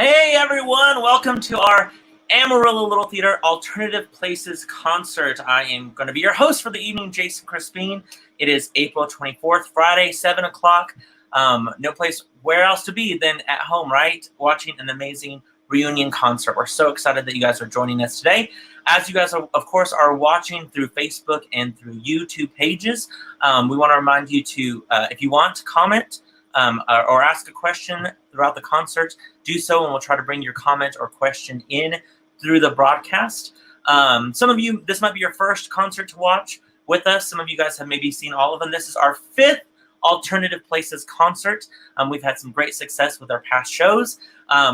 Hey everyone, welcome to our Amarillo Little Theater Alternative Places concert. I am going to be your host for the evening, Jason Crispin. It is April 24th, Friday, 7 o'clock. No place where else to be than at home, right? Watching an amazing reunion concert. We're so excited that you guys are joining us today. As you guys, of course, are watching through Facebook and through YouTube pages, we want to remind you to, if you want to comment, or ask a question throughout the concert, do so, and we'll try to bring your comment or question in through the broadcast. Some of you, this might be your first concert to watch with us. Some of you guys have maybe seen all of them. This is our fifth Alternative Places concert. We've had some great success with our past shows.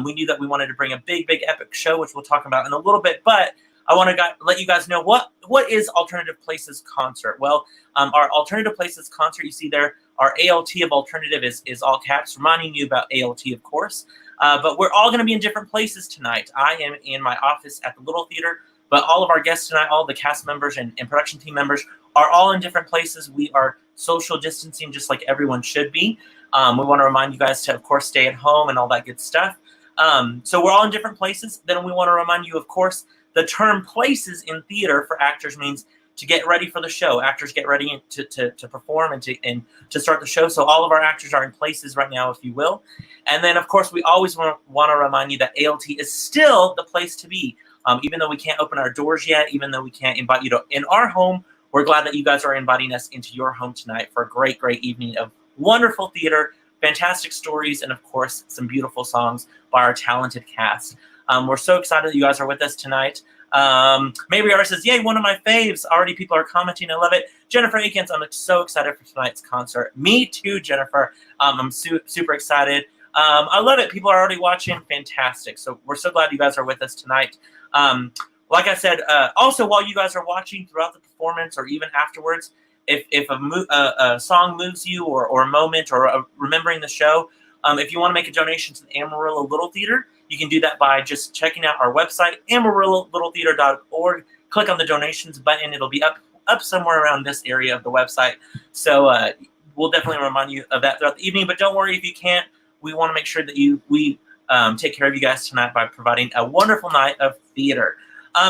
We knew that we wanted to bring a big epic show, which we'll talk about in a little bit, but I want to let you guys know what is Alternative Places concert. Well, our Alternative Places concert, you see there, our ALT of alternative is all caps, reminding you about ALT, of course. But we're all going to be in different places tonight. I am in my office at the Little Theater, but all of our guests tonight, all the cast members and production team members are all in different places. We are social distancing just like everyone should be. We want to remind you guys to, of course, stay at home and all that good stuff. So we're all in different places. Then we want to remind you, of course, the term places in theater for actors means to get ready for the show. Actors get ready to perform and to start the show. So all of our actors are in places right now, if you will. And then, of course, we always want to remind you that ALT is still the place to be. Even though we can't open our doors yet, even though we can't invite you to in our home, we're glad that you guys are inviting us into your home tonight for a great evening of wonderful theater, fantastic stories, and, of course, some beautiful songs by our talented cast. We're so excited that you guys are with us tonight. Maybe R says, yay, one of my faves. Already people are commenting. I love it. Jennifer Akins, I'm so excited for tonight's concert. Me too, Jennifer. I'm super excited. I love it. People are already watching. Fantastic. So we're so glad you guys are with us tonight. Like I said, also while you guys are watching throughout the performance or even afterwards, if a song moves you or a moment or remembering the show, if you want to make a donation to the Amarillo Little Theater, you can do that by just checking out our website, AmarilloLittleTheater.org. Click on the donations button. It'll be up somewhere around this area of the website. So we'll definitely remind you of that throughout the evening. But don't worry if you can't. We want to make sure that we take care of you guys tonight by providing a wonderful night of theater.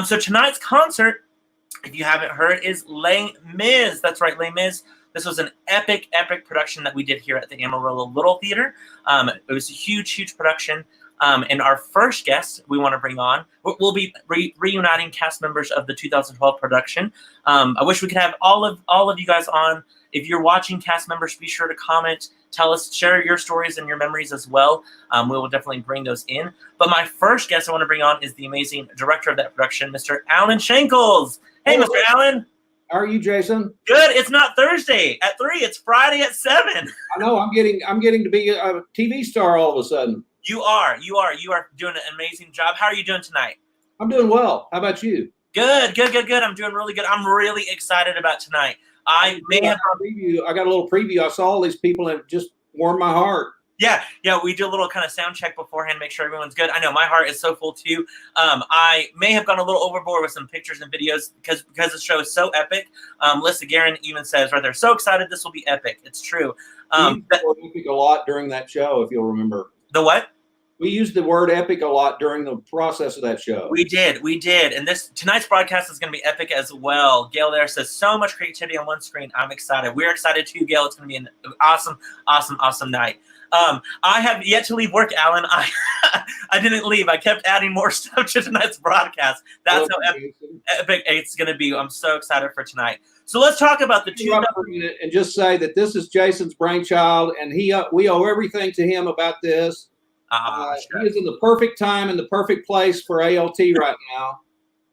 So tonight's concert, if you haven't heard, is Les Mis. That's right, Les Mis. This was an epic production that we did here at the Amarillo Little Theater. It was a huge production. And our first guest we want to bring on, we'll be reuniting cast members of the 2012 production. I wish we could have all of you guys on. If you're watching, cast members, be sure to comment, tell us, share your stories and your memories as well. We will definitely bring those in. But my first guest I want to bring on is the amazing director of that production, Mr. Alan Shankles. Hey, Mr. Alan. How are you, Jason? Good. It's not Thursday at 3. It's Friday at 7. I know. I'm getting to be a TV star all of a sudden. You are doing an amazing job. How are you doing tonight? I'm doing well. How about you? Good. I'm doing really good. I'm really excited about tonight. I got a little preview. I saw all these people and it just warmed my heart. Yeah. We do a little kind of sound check beforehand, make sure everyone's good. I know my heart is so full too. I may have gone a little overboard with some pictures and videos because the show is so epic. Lisa Guerin even says right there, so excited this will be epic. It's true. We used the word epic a lot during that show, if you'll remember. The what? We used the word epic a lot during the process of that show. We did. And tonight's broadcast is going to be epic as well. Gail there says, so much creativity on one screen. I'm excited. We're excited too, Gail. It's going to be an awesome night. I have yet to leave work, Alan. I didn't leave. I kept adding more stuff to tonight's broadcast. That's how epic it's going to be. I'm so excited for tonight. So let's talk about the two. And just say that this is Jason's brainchild, and we owe everything to him about this. He is in the perfect time and the perfect place for ALT right now.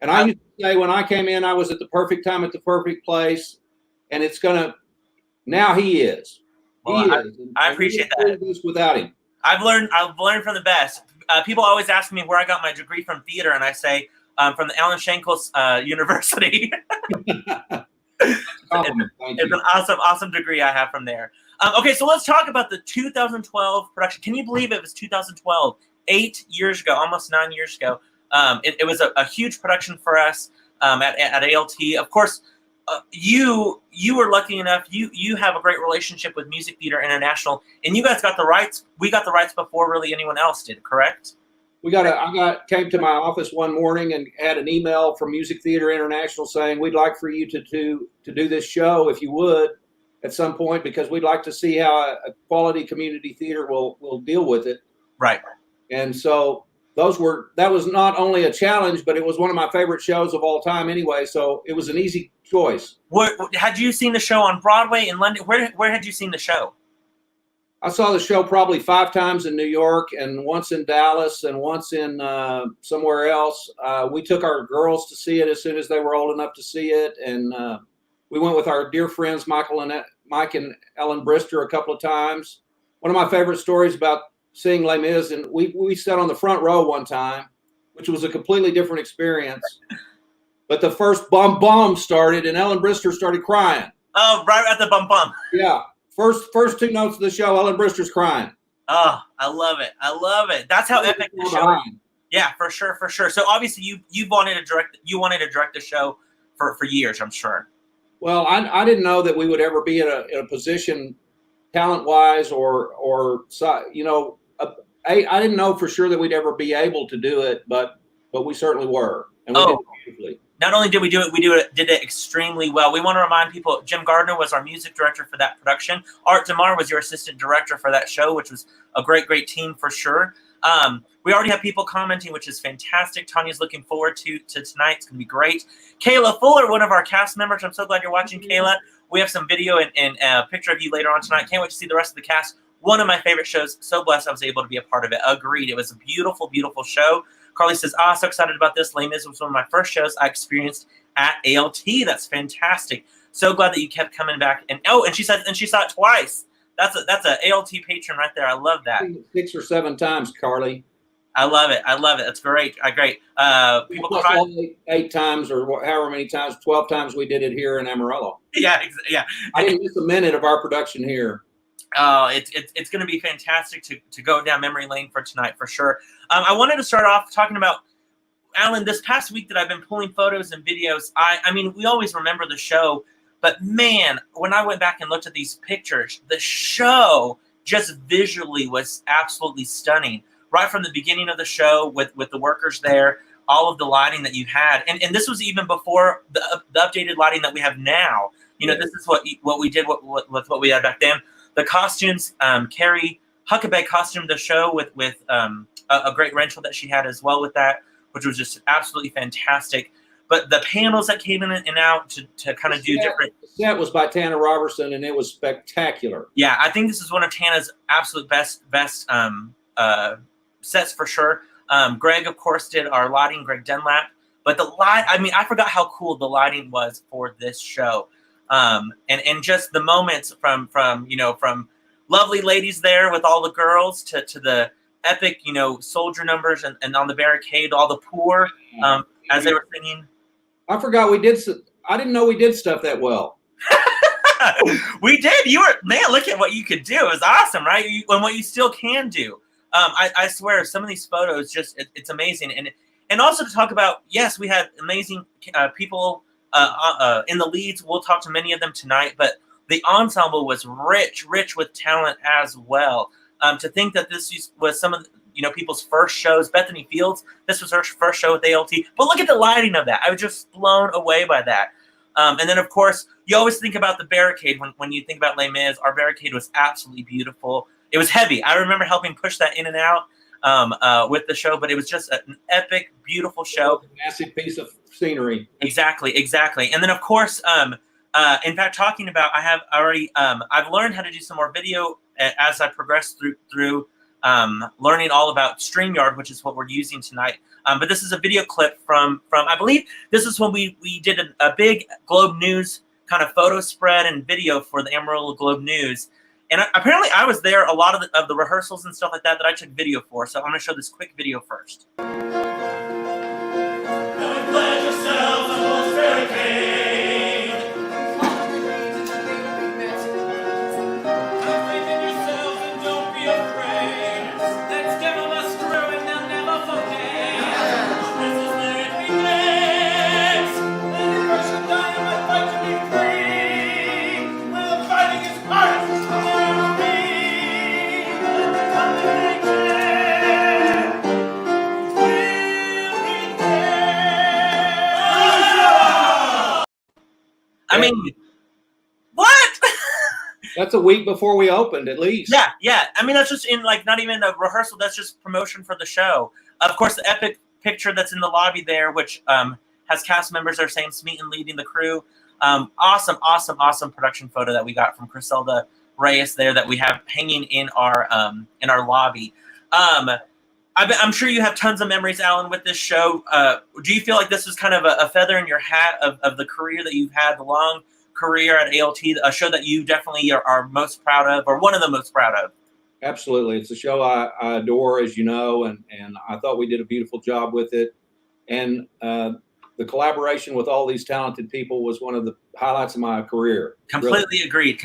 And I used to say when I came in, I was at the perfect time at the perfect place, and now he is. Well, I appreciate that. Without him, I've learned from the best. People always ask me where I got my degree from theater, and I say from the Alan Shankles University. It's an awesome degree I have from there. Okay, so let's talk about the 2012 production. Can you believe it was 2012? 8 years ago, almost 9 years ago. It was a huge production for us at ALT. Of course, you were lucky enough. You have a great relationship with Music Theater International, and you guys got the rights. We got the rights before really anyone else did, correct? came to my office one morning and had an email from Music Theater International saying, we'd like for you to do this show if you would at some point, because we'd like to see how a quality community theater will deal with it. Right. And so that was not only a challenge, but it was one of my favorite shows of all time anyway. So it was an easy choice. Had you seen the show on Broadway in London? Where had you seen the show? I saw the show probably 5 times in New York, and once in Dallas, and once in somewhere else. We took our girls to see it as soon as they were old enough to see it, and we went with our dear friends Mike and Ellen Brister a couple of times. One of my favorite stories about seeing Les Mis, and we sat on the front row one time, which was a completely different experience. But the first bum started, and Ellen Brister started crying. Oh, right at the bum. Yeah. First 2 notes of the show, Ellen Brister's crying. Oh, I love it. That's how epic the show is. Yeah, for sure. So obviously you wanted to direct the show for years, I'm sure. Well, I didn't know that we would ever be in a position talent-wise or you know, I didn't know for sure that we'd ever be able to do it, but we certainly were, and we did it beautifully. Not only did we do it, did it extremely well. We want to remind people, Jim Gardner was our music director for that production. Art DeMar was your assistant director for that show, which was a great team for sure. We already have people commenting, which is fantastic. Tanya's looking forward to tonight. It's going to be great. Kayla Fuller, one of our cast members. I'm so glad you're watching, Kayla. We have some video and a picture of you later on tonight. Can't wait to see the rest of the cast. One of my favorite shows. So blessed I was able to be a part of it. Agreed. It was a beautiful show. Carly says, so excited about this. Les Mis was one of my first shows I experienced at ALT. That's fantastic. So glad that you kept coming back. And she said, and she saw it twice. That's a ALT patron right there. I love that. 6 or 7 times, Carly. I love it. That's great. Great. People cry 8 times or however many times, 12 times we did it here in Amarillo. Yeah. I didn't miss a minute of our production here. Oh, it's going to be fantastic to go down memory lane for tonight for sure. I wanted to start off talking about, Alan, this past week that I've been pulling photos and videos. I mean, we always remember the show, but man, when I went back and looked at these pictures, the show just visually was absolutely stunning. Right from the beginning of the show with the workers there, all of the lighting that you had. And this was even before the updated lighting that we have now. You know, this is what we did with what we had back then. The costumes, Carrie Huckabee costumed the show with a great rental that she had as well with that, which was just absolutely fantastic. But the panels that came in and out to kind of do different. The set was by Tana Robertson, and it was spectacular. Yeah, I think this is one of Tana's absolute best sets for sure. Greg, of course, did our lighting, Greg Dunlap. But the light, I mean, I forgot how cool the lighting was for this show. And just the moments from lovely ladies there with all the girls to the epic, soldier numbers and on the barricade, all the poor as they were singing. I forgot I didn't know we did stuff that well. We did. Look at what you could do. It was awesome, right? And what you still can do. I swear, some of these photos, it's amazing. And also to talk about, yes, we had amazing people in the leads. We'll talk to many of them tonight, but the ensemble was rich with talent as well. To think that this was some of people's first shows. Bethany Fields, this was her first show with ALT. But look at the lighting of that. I was just blown away by that. And then, of course, you always think about the barricade when you think about Les Mis. Our barricade was absolutely beautiful. It was heavy. I remember helping push that in and out with the show, but it was just an epic, beautiful show. A massive piece of scenery. Exactly. And then, of course, in fact, talking about, I've learned how to do some more video as I progress through learning all about StreamYard, which is what we're using tonight. But this is a video clip from I believe this is when we did a big Globe News kind of photo spread and video for the Amarillo Globe News. And apparently I was there a lot of the rehearsals and stuff like that I took video for. So I'm going to show this quick video first. mean, what? That's a week before we opened, at least. Yeah. I mean, that's just in like not even a rehearsal. That's just promotion for the show. Of course, the epic picture that's in the lobby there, which has cast members there saying Smeaton leading the crew. Awesome production photo that we got from Griselda Reyes there that we have hanging in our lobby. I'm sure you have tons of memories, Alan, with this show. Do you feel like this is kind of a feather in your hat of the career that you've had, the long career at ALT, a show that you definitely are most proud of, or one of the most proud of? Absolutely. It's a show I adore, as you know, and I thought we did a beautiful job with it. And the collaboration with all these talented people was one of the highlights of my career. Completely agreed.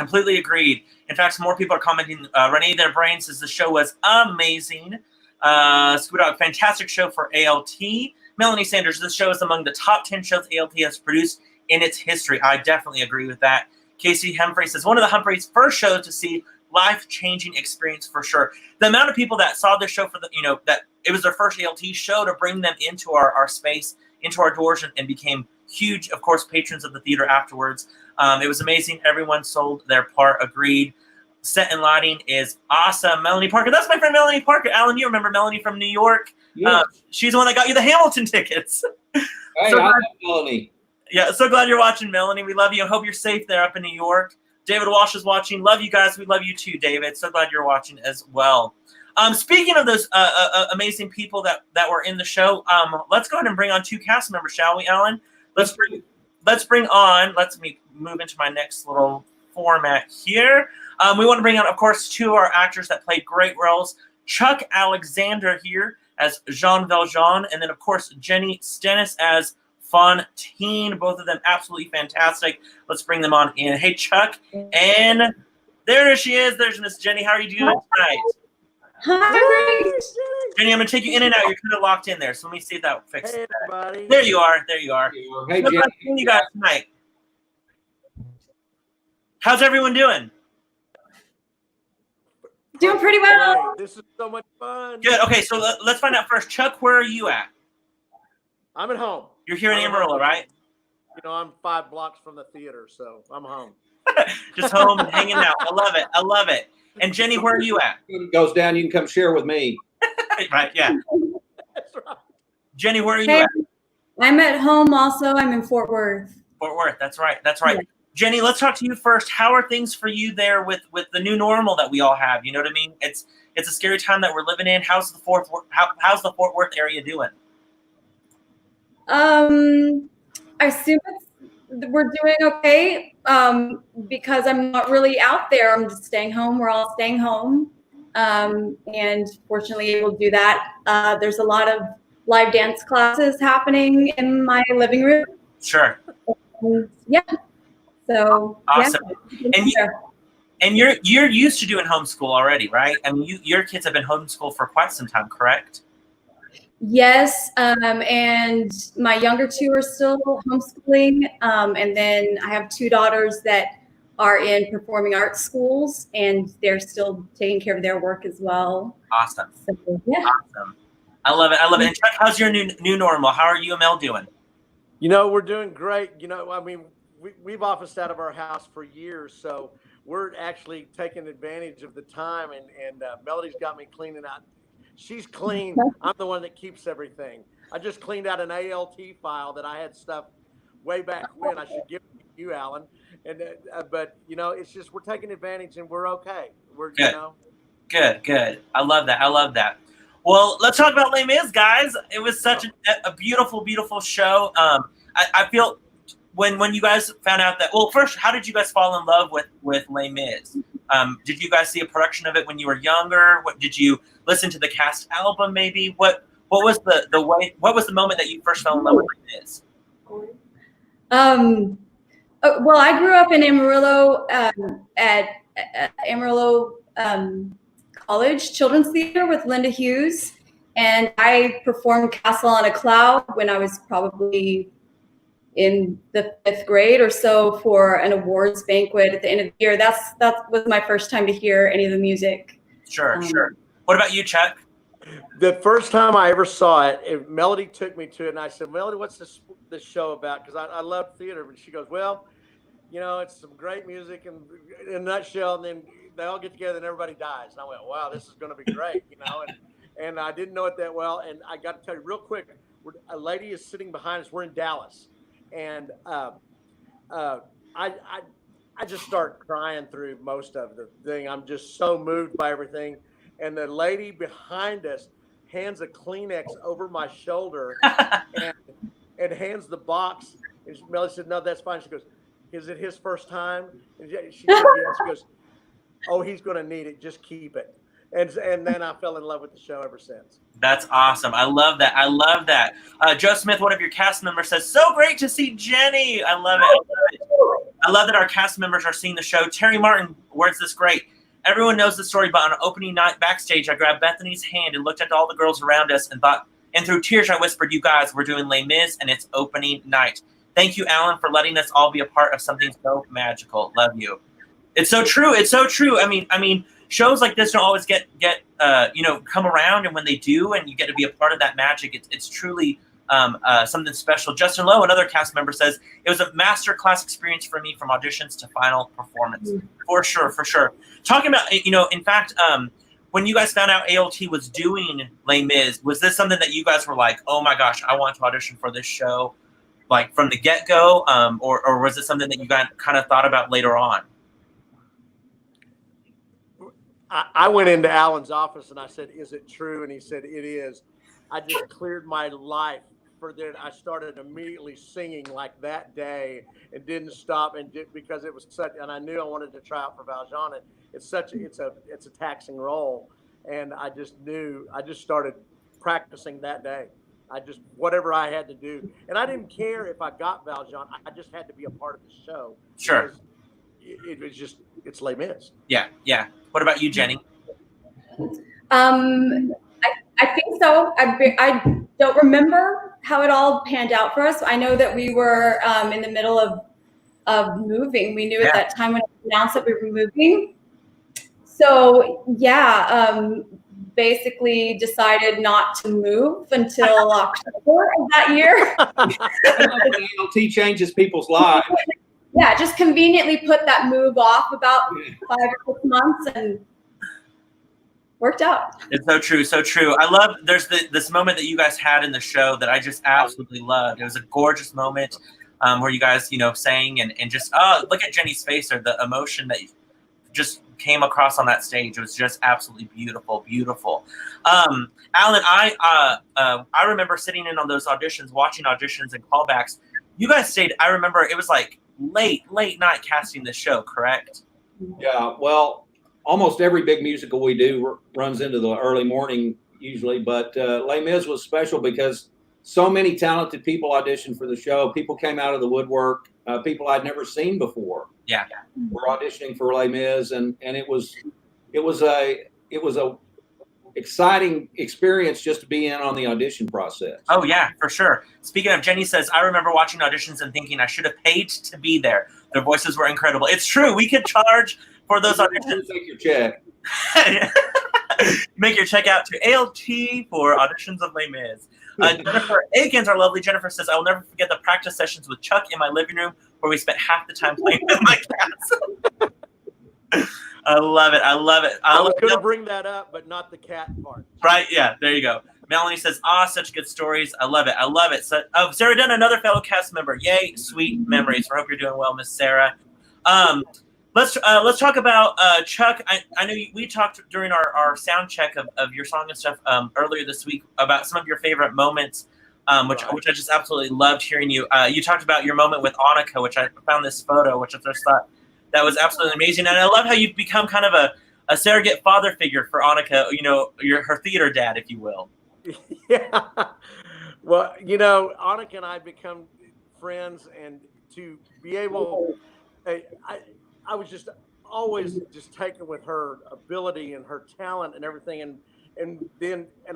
In fact, some more people are commenting. Renee Their Brain says the show was amazing. Scoot Dog, fantastic show for ALT. Melanie Sanders, this show is among the top 10 shows ALT has produced in its history. I definitely agree with that. Casey Humphrey says one of the Humphreys' first shows to see life-changing experience for sure. The amount of people that saw this show for that it was their first ALT show to bring them into our space, into our doors, and became huge, of course, patrons of the theater afterwards. It was amazing. Everyone sold their part. Agreed. Set and lighting is awesome. Melanie Parker. That's my friend Melanie Parker. Alan, you remember Melanie from New York? Yes. She's the one that got you the Hamilton tickets. Hey, So I glad- love Melanie. Yeah, so glad you're watching, Melanie. We love you. I hope you're safe there up in New York. David Walsh is watching. Love you guys. We love you too, David. So glad you're watching as well. Speaking of those amazing people that were in the show, let's go ahead and bring on two cast members, shall we, Alan? Let me move into my next little format here. We want to bring on, of course, two of our actors that played great roles. Chuck Alexander here as Jean Valjean, and then, of course, Jenny Stennis as Fontaine. Both of them absolutely fantastic. Let's bring them on in. Hey, Chuck. And there she is. There's Miss Jenny. How are you doing tonight? Hi. Jenny, I'm going to take you in and out. You're kind of locked in there. So let me see if that fixes Hey, that. everybody. There you are. Hey, So Jenny. glad to see you guys tonight. How's everyone doing? Doing pretty well. This is so much fun. Good. Okay, so let's find out first. Chuck, where are you at? I'm at home. You're here in I'm at Amarillo, home. right? You know, I'm 5 blocks from the theater, so I'm home. Just home and hanging out. I love it. And Jenny, where are you at? When it goes down, you can come share with me. Right, yeah. That's right. Jenny, where are you Hey, at? I'm at home also. I'm in Fort Worth. Fort Worth. That's right. That's right. Yeah. Jenny, let's talk to you first. How are things for you there with the new normal that we all have? You know what I mean? It's a scary time that we're living in. How's the Fort Worth area doing? I assume we're doing okay because I'm not really out there. I'm just staying home. We're all staying home, and fortunately able to do that. There's a lot of live dance classes happening in my living room. Sure. Yeah. So Awesome. Yeah. And you're used to doing homeschool already, right? I mean, your kids have been homeschooled for quite some time, correct? Yes, and my younger two are still homeschooling, and then I have two daughters that are in performing arts schools, and they're still taking care of their work as well. Awesome. So yeah, Awesome. I love it. And Chuck, how's your new normal? How are you and Mel doing? You know, we're doing great. You know, I mean, we've officed out of our house for years, so we're actually taking advantage of the time, and Melody's got me cleaning out. She's clean. I'm the one that keeps everything. I just cleaned out an ALT file that I had stuff way back when. I should give it to you, Alan. And but you know, it's just we're taking advantage, and we're okay. We're Good. You know. Good. I love that. Well, let's talk about Les Mis, guys. It was such a beautiful show. I feel when you guys found out that, well, first, how did you guys fall in love with Les Mis? Did you guys see a production of it when you were younger? What did you listen to the cast album? Maybe what was what was the moment that you first fell in love with Les Mis? Well, I grew up in Amarillo at Amarillo College Children's Theater with Linda Hughes, and I performed Castle on a Cloud when I was probably in the 5th grade or so for an awards banquet at the end of the year. That was my first time to hear any of the music. Sure. What about you, Chuck? The first time I ever saw it, Melody took me to it, and I said, "Melody, what's this show about?" Because I love theater. And she goes, "Well, you know, it's some great music and in a nutshell, and then they all get together and everybody dies. And I went, wow, this is going to be great, you know, and I didn't know it that well. And I got to tell you real quick, a lady is sitting behind us. We're in Dallas, and I just start crying through most of the thing. I'm just so moved by everything. And the lady behind us hands a Kleenex over my shoulder and hands the box. And Melody said, no, that's fine. She goes, is it his first time? And she said, yes. She goes, oh, he's going to need it. Just keep it. And then I fell in love with the show ever since. That's awesome. I love that. I love that. Joe Smith, one of your cast members, says, so great to see Jenny. I love it. I love that our cast members are seeing the show. Terry Martin, words this great. Everyone knows the story, but on opening night backstage, I grabbed Bethany's hand and looked at all the girls around us and thought, and through tears, I whispered, you guys, we're doing Les Mis and it's opening night. Thank you, Alan, for letting us all be a part of something so magical. Love you. It's so true. It's so true. I mean, shows like this don't always get come around, and when they do, and you get to be a part of that magic, it's truly something special. Justin Lowe, another cast member, says it was a masterclass experience for me from auditions to final performance. For sure. Talking about, in fact, when you guys found out ALT was doing Les Mis, was this something that you guys were like, oh my gosh, I want to audition for this show, like from the get-go, or was it something that you guys kind of thought about later on? I went into Alan's office and I said, is it true? And he said, it is. I just cleared my life for that. I started immediately singing like that day and didn't stop, because it was such, and I knew I wanted to try out for Valjean. And it's a taxing role. And I just started practicing that day. Whatever I had to do. And I didn't care if I got Valjean. I just had to be a part of the show. Sure. It was just, it's Les Mis. Yeah. What about you, Jenny? I think so. I don't remember how it all panned out for us. I know that we were in the middle of moving. We knew at that time when it was announced that we were moving. So basically decided not to move until October of that year. ALT changes people's lives. Yeah, just conveniently put that move off about 5 or 6 months and worked out. It's so true, so true. I love, there's this moment that you guys had in the show that I just absolutely loved. It was a gorgeous moment where you guys, sang and just, look at Jenny's face, or the emotion that just came across on that stage. It was just absolutely beautiful, beautiful. Alan, I remember sitting in on those auditions, watching auditions and callbacks. You guys stayed, I remember it was like late night casting this show, correct? Yeah, well, almost every big musical we do runs into the early morning usually, but Les Mis was special because so many talented people auditioned for the show. People came out of the woodwork, people I'd never seen before. Yeah. Were auditioning for Les Mis, and it was a exciting experience just to be in on the audition process. Oh yeah, for sure. Speaking of, Jenny says, I remember watching auditions and thinking I should have paid to be there. Their voices were incredible. It's true. We could charge for those auditions. Take your check. Make your check out to ALT for auditions of Les Mis. Jennifer Aikens, our lovely Jennifer, says, I will never forget the practice sessions with Chuck in my living room where we spent half the time playing with my cats. I love it. I was going to bring that up, but not the cat part. Right? Yeah, there you go. Melanie says, such good stories. I love it. So, Sarah Dunn, another fellow cast member. Yay, sweet memories. I hope you're doing well, Miss Sarah. Let's talk about Chuck. I know we talked during our sound check of your song and stuff earlier this week about some of your favorite moments, which I just absolutely loved hearing you. You talked about your moment with Annika, which I found this photo, which I just thought that was absolutely amazing. And I love how you've become kind of a surrogate father figure for Annika, you're her theater dad, if you will. Yeah. Well, Annika and I become friends, and to be able, I was just always just taken with her ability and her talent and everything. And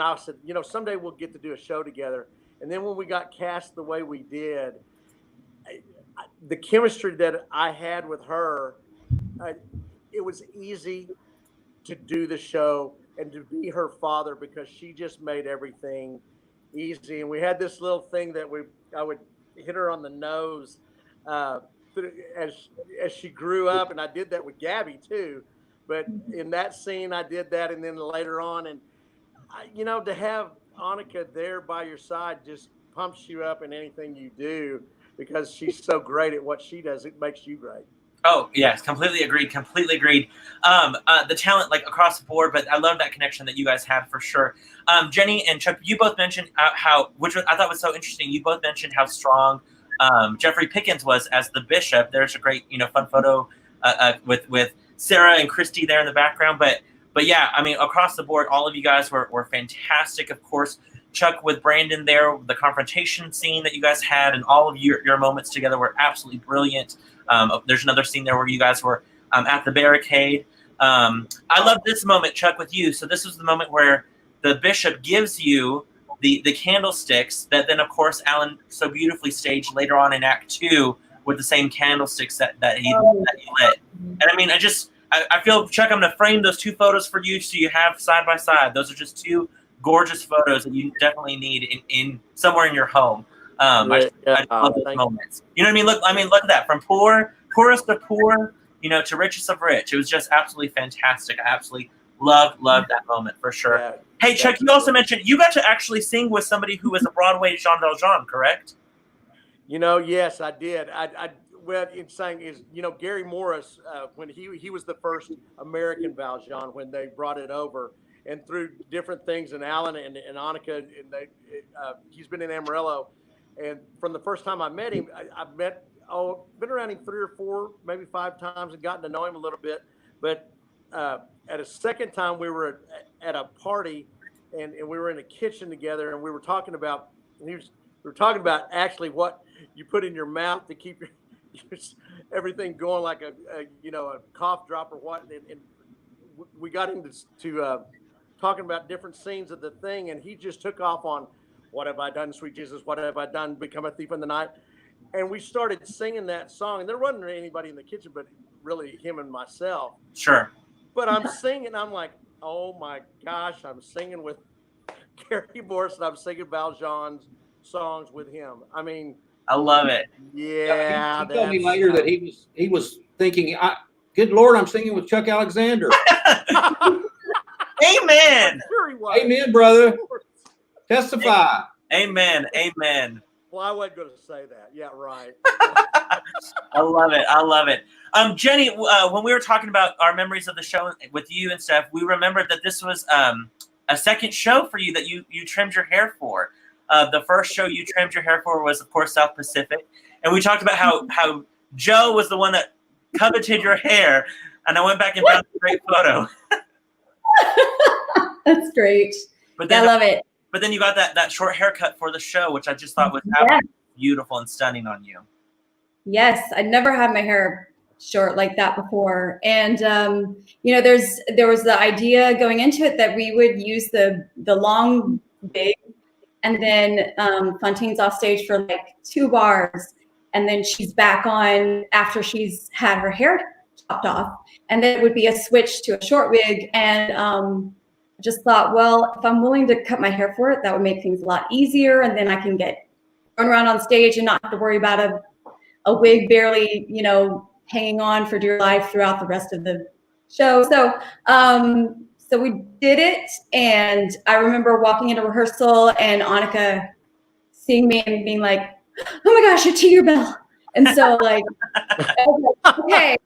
I said, someday we'll get to do a show together. And then when we got cast the way we did, the chemistry that I had with her, it was easy to do the show and to be her father, because she just made everything easy. And we had this little thing that I would hit her on the nose as she grew up, and I did that with Gabby too. But in that scene, I did that, and then later on, and to have Annika there by your side just pumps you up in anything you do because she's so great at what she does. It makes you great. Oh yes, completely agreed. Completely agreed. The talent like across the board, but I love that connection that you guys had for sure. Jenny and Chuck, you both mentioned which I thought was so interesting. You both mentioned how strong Jeffrey Pickens was as the bishop. There's a great fun photo with Sarah and Christy there in the background. But yeah, I mean across the board, all of you guys were fantastic. Of course, Chuck with Brandon there, the confrontation scene that you guys had, and all of your moments together were absolutely brilliant. There's another scene there where you guys were at the barricade. I love this moment, Chuck, with you. So this was the moment where the bishop gives you the candlesticks that then, of course, Alan so beautifully staged later on in Act 2 with the same candlesticks that he lit. And I mean, I feel, Chuck, I'm going to frame those two photos for you so you have side by side. Those are just two gorgeous photos that you definitely need in somewhere in your home. I love those moments. You know what I mean? Look at that. From poorest of poor, to richest of rich. It was just absolutely fantastic. I absolutely loved that moment for sure. Yeah, hey, Chuck, you also mentioned you got to actually sing with somebody who was a Broadway Jean Valjean, correct? Yes, I did. What it's saying is, Gary Morris, when he was the first American Valjean when they brought it over, and through different things, and Alan and Annika, and he's been in Amarillo. And from the first time I met him, I've been around him 3 or 4, maybe 5 times and gotten to know him a little bit. But at a second time, we were at a party and we were in a kitchen together, and we were talking about actually what you put in your mouth to keep everything going, like a cough drop or what. And we got into talking about different scenes of the thing, and he just took off on, what have I done, sweet Jesus? What have I done? Become a thief in the night. And we started singing that song. And there wasn't anybody in the kitchen, but really him and myself. Sure. But I'm singing. I'm like, oh my gosh, I'm singing with Gary Morris, and I'm singing Valjean's songs with him. I mean, I love it. Yeah. He told me later that he was thinking, good Lord, I'm singing with Chuck Alexander. Amen. Amen, brother. Testify. Amen. Amen. Well, I wasn't going to say that. Yeah, right. I love it. Jenny, when we were talking about our memories of the show with you and stuff, we remembered that this was a second show for you that you trimmed your hair for. The first show you trimmed your hair for was, of course, South Pacific. And we talked about how Joe was the one that coveted your hair. And I went back and found a great photo. That's great. But then, I love it. But then you got that short haircut for the show, which I just thought was absolutely beautiful and stunning on you. Yes, I'd never had my hair short like that before. And, there was the idea going into it that we would use the long wig, and then Fontine's off stage for like 2 bars. And then she's back on after she's had her hair chopped off. And then it would be a switch to a short wig. And just thought, well, if I'm willing to cut my hair for it, that would make things a lot easier. And then I can run around on stage and not have to worry about a wig barely, hanging on for dear life throughout the rest of the show. So we did it. And I remember walking into rehearsal and Annika seeing me and being like, oh my gosh, you're Tinker Bell. And so I was like, okay.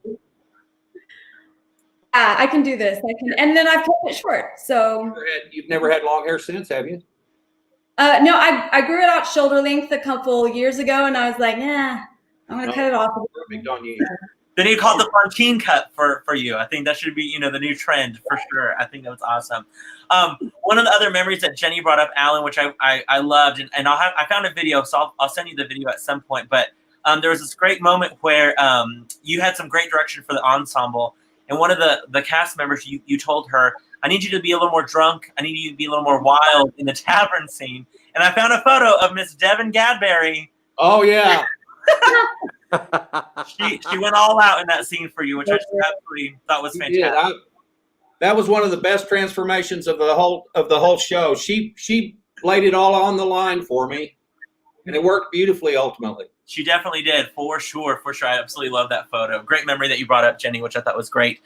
I can do this. And then I've kept it short. So you've never had long hair since, have you? No, I grew it out shoulder length a couple years ago, and I was like, I'm gonna cut it off. Perfect on you. Then you call it the Fontine cut for you. I think that should be the new trend for sure. I think that was awesome. One of the other memories that Jenny brought up, Alan, which I loved, and I found a video, so I'll send you the video at some point. But there was this great moment where you had some great direction for the ensemble. And one of the cast members, you told her, I need you to be a little more drunk. I need you to be a little more wild in the tavern scene. And I found a photo of Miss Devin Gadberry. Oh, yeah. She went all out in that scene for you, which I just absolutely thought was fantastic. That was one of the best transformations of the whole show. She laid it all on the line for me, and it worked beautifully ultimately. She definitely did, for sure, for sure. I absolutely love that photo. Great memory that you brought up, Jenny, which I thought was great.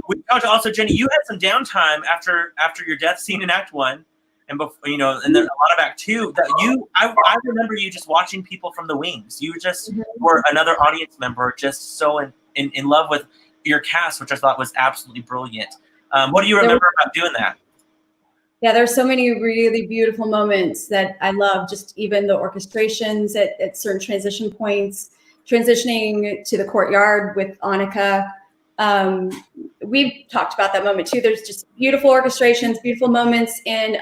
We talked also, Jenny, you had some downtime after your death scene in Act 1, and before, and then a lot of Act 2. That I remember you just watching people from the wings. You just were another audience member, just so in love with your cast, which I thought was absolutely brilliant. What do you remember about doing that? Yeah, there's so many really beautiful moments that I love. Just even the orchestrations at certain transition points, transitioning to the courtyard with Annika. We've talked about that moment too. There's just beautiful orchestrations, beautiful moments in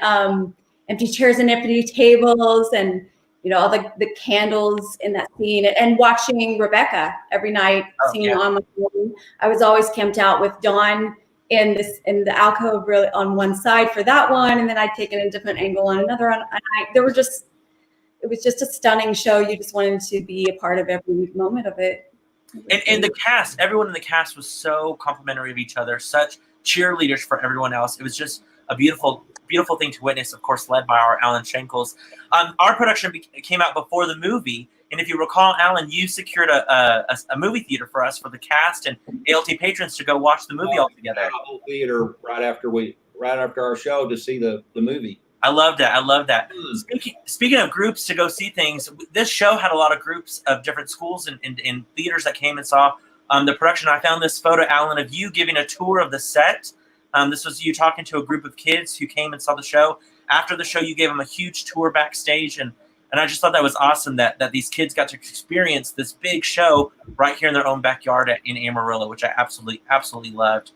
empty chairs and empty tables, and all the candles in that scene. And watching Rebecca every night singing on my phone. I was always camped out with Dawn in the alcove, really on one side for that one, and then I'd taken a different angle on another. It was just a stunning show. You just wanted to be a part of every moment of it. And the cast, everyone in the cast was so complimentary of each other, such cheerleaders for everyone else. It was just a beautiful, beautiful thing to witness, of course, led by our Alan Schenkels. Our production came out before the movie. And if you recall, Alan, you secured a movie theater for us, for the cast and ALT patrons to go watch the movie all together. A whole theater right after our show to see the movie. I love that. I love that. Speaking of groups to go see things, this show had a lot of groups of different schools and theaters that came and saw the production. I found this photo, Alan, of you giving a tour of the set. This was you talking to a group of kids who came and saw the show. After the show, you gave them a huge tour backstage, and I just thought that was awesome that these kids got to experience this big show right here in their own backyard in Amarillo, which I absolutely, absolutely loved.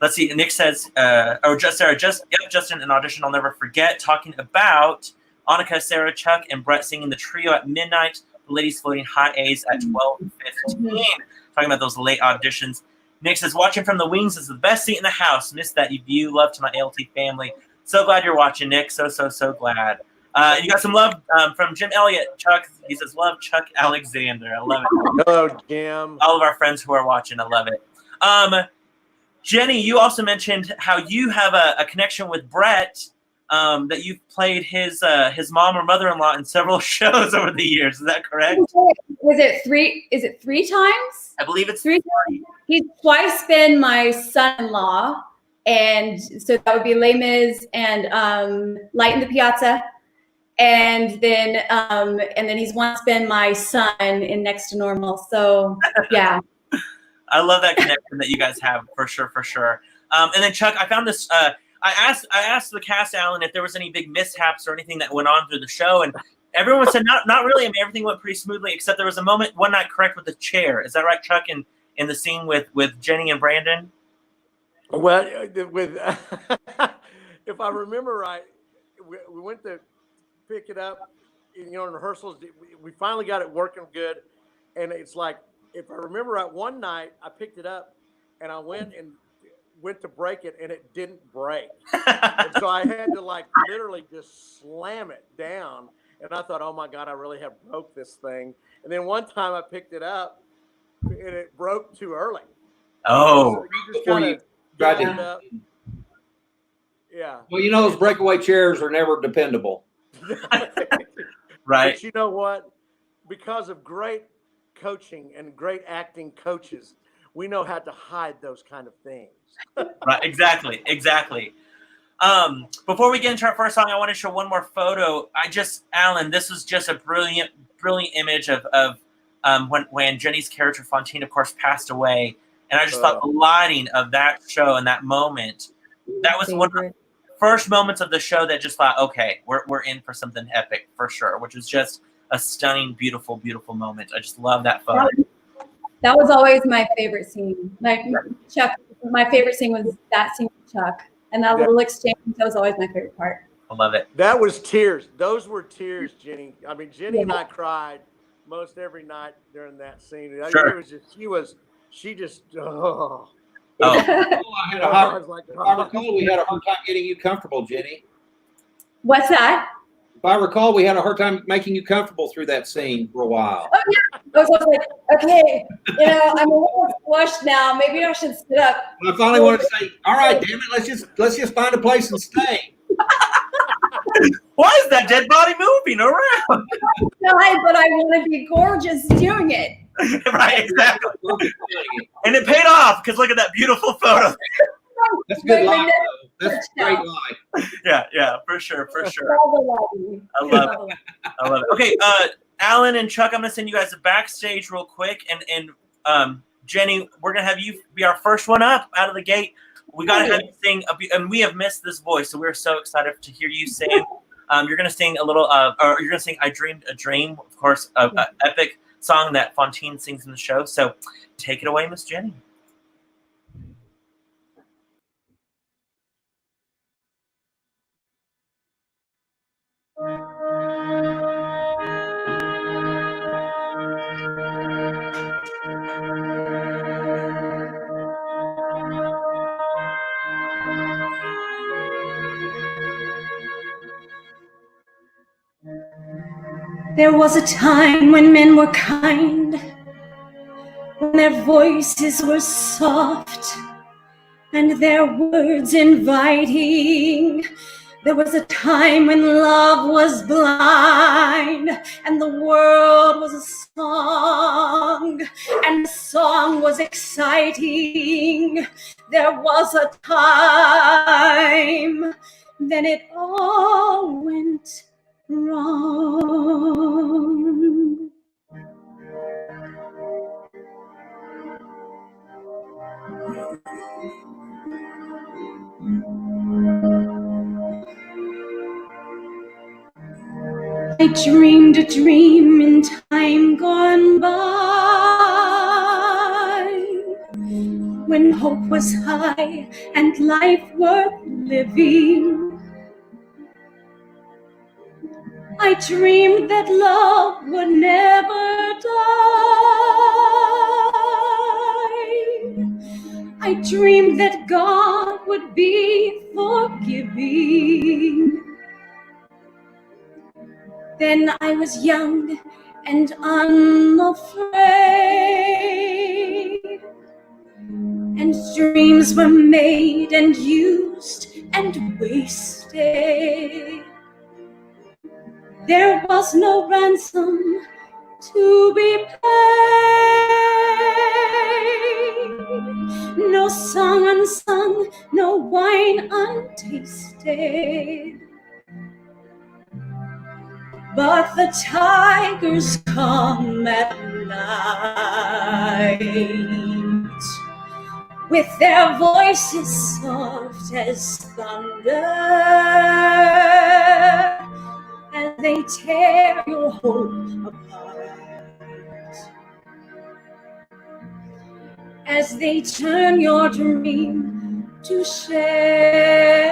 Let's see. Nick says, Justin, an audition I'll never forget, talking about Annika, Sarah, Chuck, and Brett singing the trio at midnight, the ladies floating high A's at 12:15. Talking about those late auditions. Nick says, watching from the wings is the best seat in the house. Missed that view. Love to my ALT family. So glad you're watching, Nick. So glad. You got some love from Jim Elliott. Chuck, he says, love Chuck Alexander. I love it. Hello, Jim. All of our friends who are watching, I love it. Jenny, you also mentioned how you have a connection with Brett, that you've played his mom or mother-in-law in several shows over the years. Is that correct? Was it three? Is it 3 times? I believe it's 3 times. He's twice been my son-in-law, and so that would be Les Mis and Light in the Piazza. And then he's once been my son in Next to Normal. So yeah. I love that connection that you guys have, for sure. And then Chuck, I found this. I asked the cast, Alan, if there was any big mishaps or anything that went on through the show, and everyone said not really. I mean, everything went pretty smoothly, except there was a moment one night, correct, with the chair. Is that right, Chuck? In the scene with Jenny and Brandon. Well, with if I remember right, we went to pick it up, in rehearsals. We finally got it working good, and it's like, if I remember right, one night I picked it up and I went to break it, and it didn't break. And so I had to literally just slam it down. And I thought, oh my God, I really have broke this thing. And then one time I picked it up and it broke too early. Oh. So you just kind of tried it up. Yeah. Well, those breakaway chairs are never dependable. Right. But you know what? Because of great coaching and great acting coaches, we know how to hide those kind of things. Right. Exactly. Before we get into our first song, I want to show one more photo. Alan, this was just a brilliant image of when Jenny's character Fontaine, of course, passed away. And I just thought the lighting of that show and that moment, that was one of the first moments of the show that just thought, okay, we're in for something epic for sure, which was just a stunning, beautiful, beautiful moment. I just love that photo. That was always my favorite scene. Chuck, my favorite scene was that scene with Chuck. And that little exchange, that was always my favorite part. I love it. That was tears. Those were tears, Jenny. I mean, Jenny and I cried most every night during that scene. Sure. It was just, she just, oh. I recall we had a hard time getting you comfortable, Jenny. What's that? If I recall, we had a hard time making you comfortable through that scene for a while. Oh, yeah. I was like, okay, I'm a little flushed now. Maybe I should sit up. And I finally wanted to say, all right, damn it, let's just find a place and stay. Why is that dead body moving around? But I want to be gorgeous doing it. Right, exactly. And it paid off because look at that beautiful photo. That's a good line. That's a great line. Yeah, for sure. I love it. Okay, Alan and Chuck, I'm gonna send you guys backstage real quick, and Jenny, we're gonna have you be our first one up out of the gate. We gotta have you sing, and we have missed this voice, so we're so excited to hear you sing. You're gonna sing a little, or you're gonna sing "I Dreamed a Dream," of course, an epic song that Fontaine sings in the show. So, take it away, Miss Jenny. There was a time when men were kind, when their voices were soft and their words inviting. There was a time when love was blind and the world was a song and the song was exciting. There was a time, then it all went wrong. I dreamed a dream in time gone by, when hope was high and life worth living. I dreamed that love would never die. I dreamed that God would be forgiving. Then I was young and unafraid, and dreams were made and used and wasted. There was no ransom to be paid, no song unsung, no wine untasted. But the tigers come at night, with their voices soft as thunder, as they tear your hope apart, as they turn your dream to shame.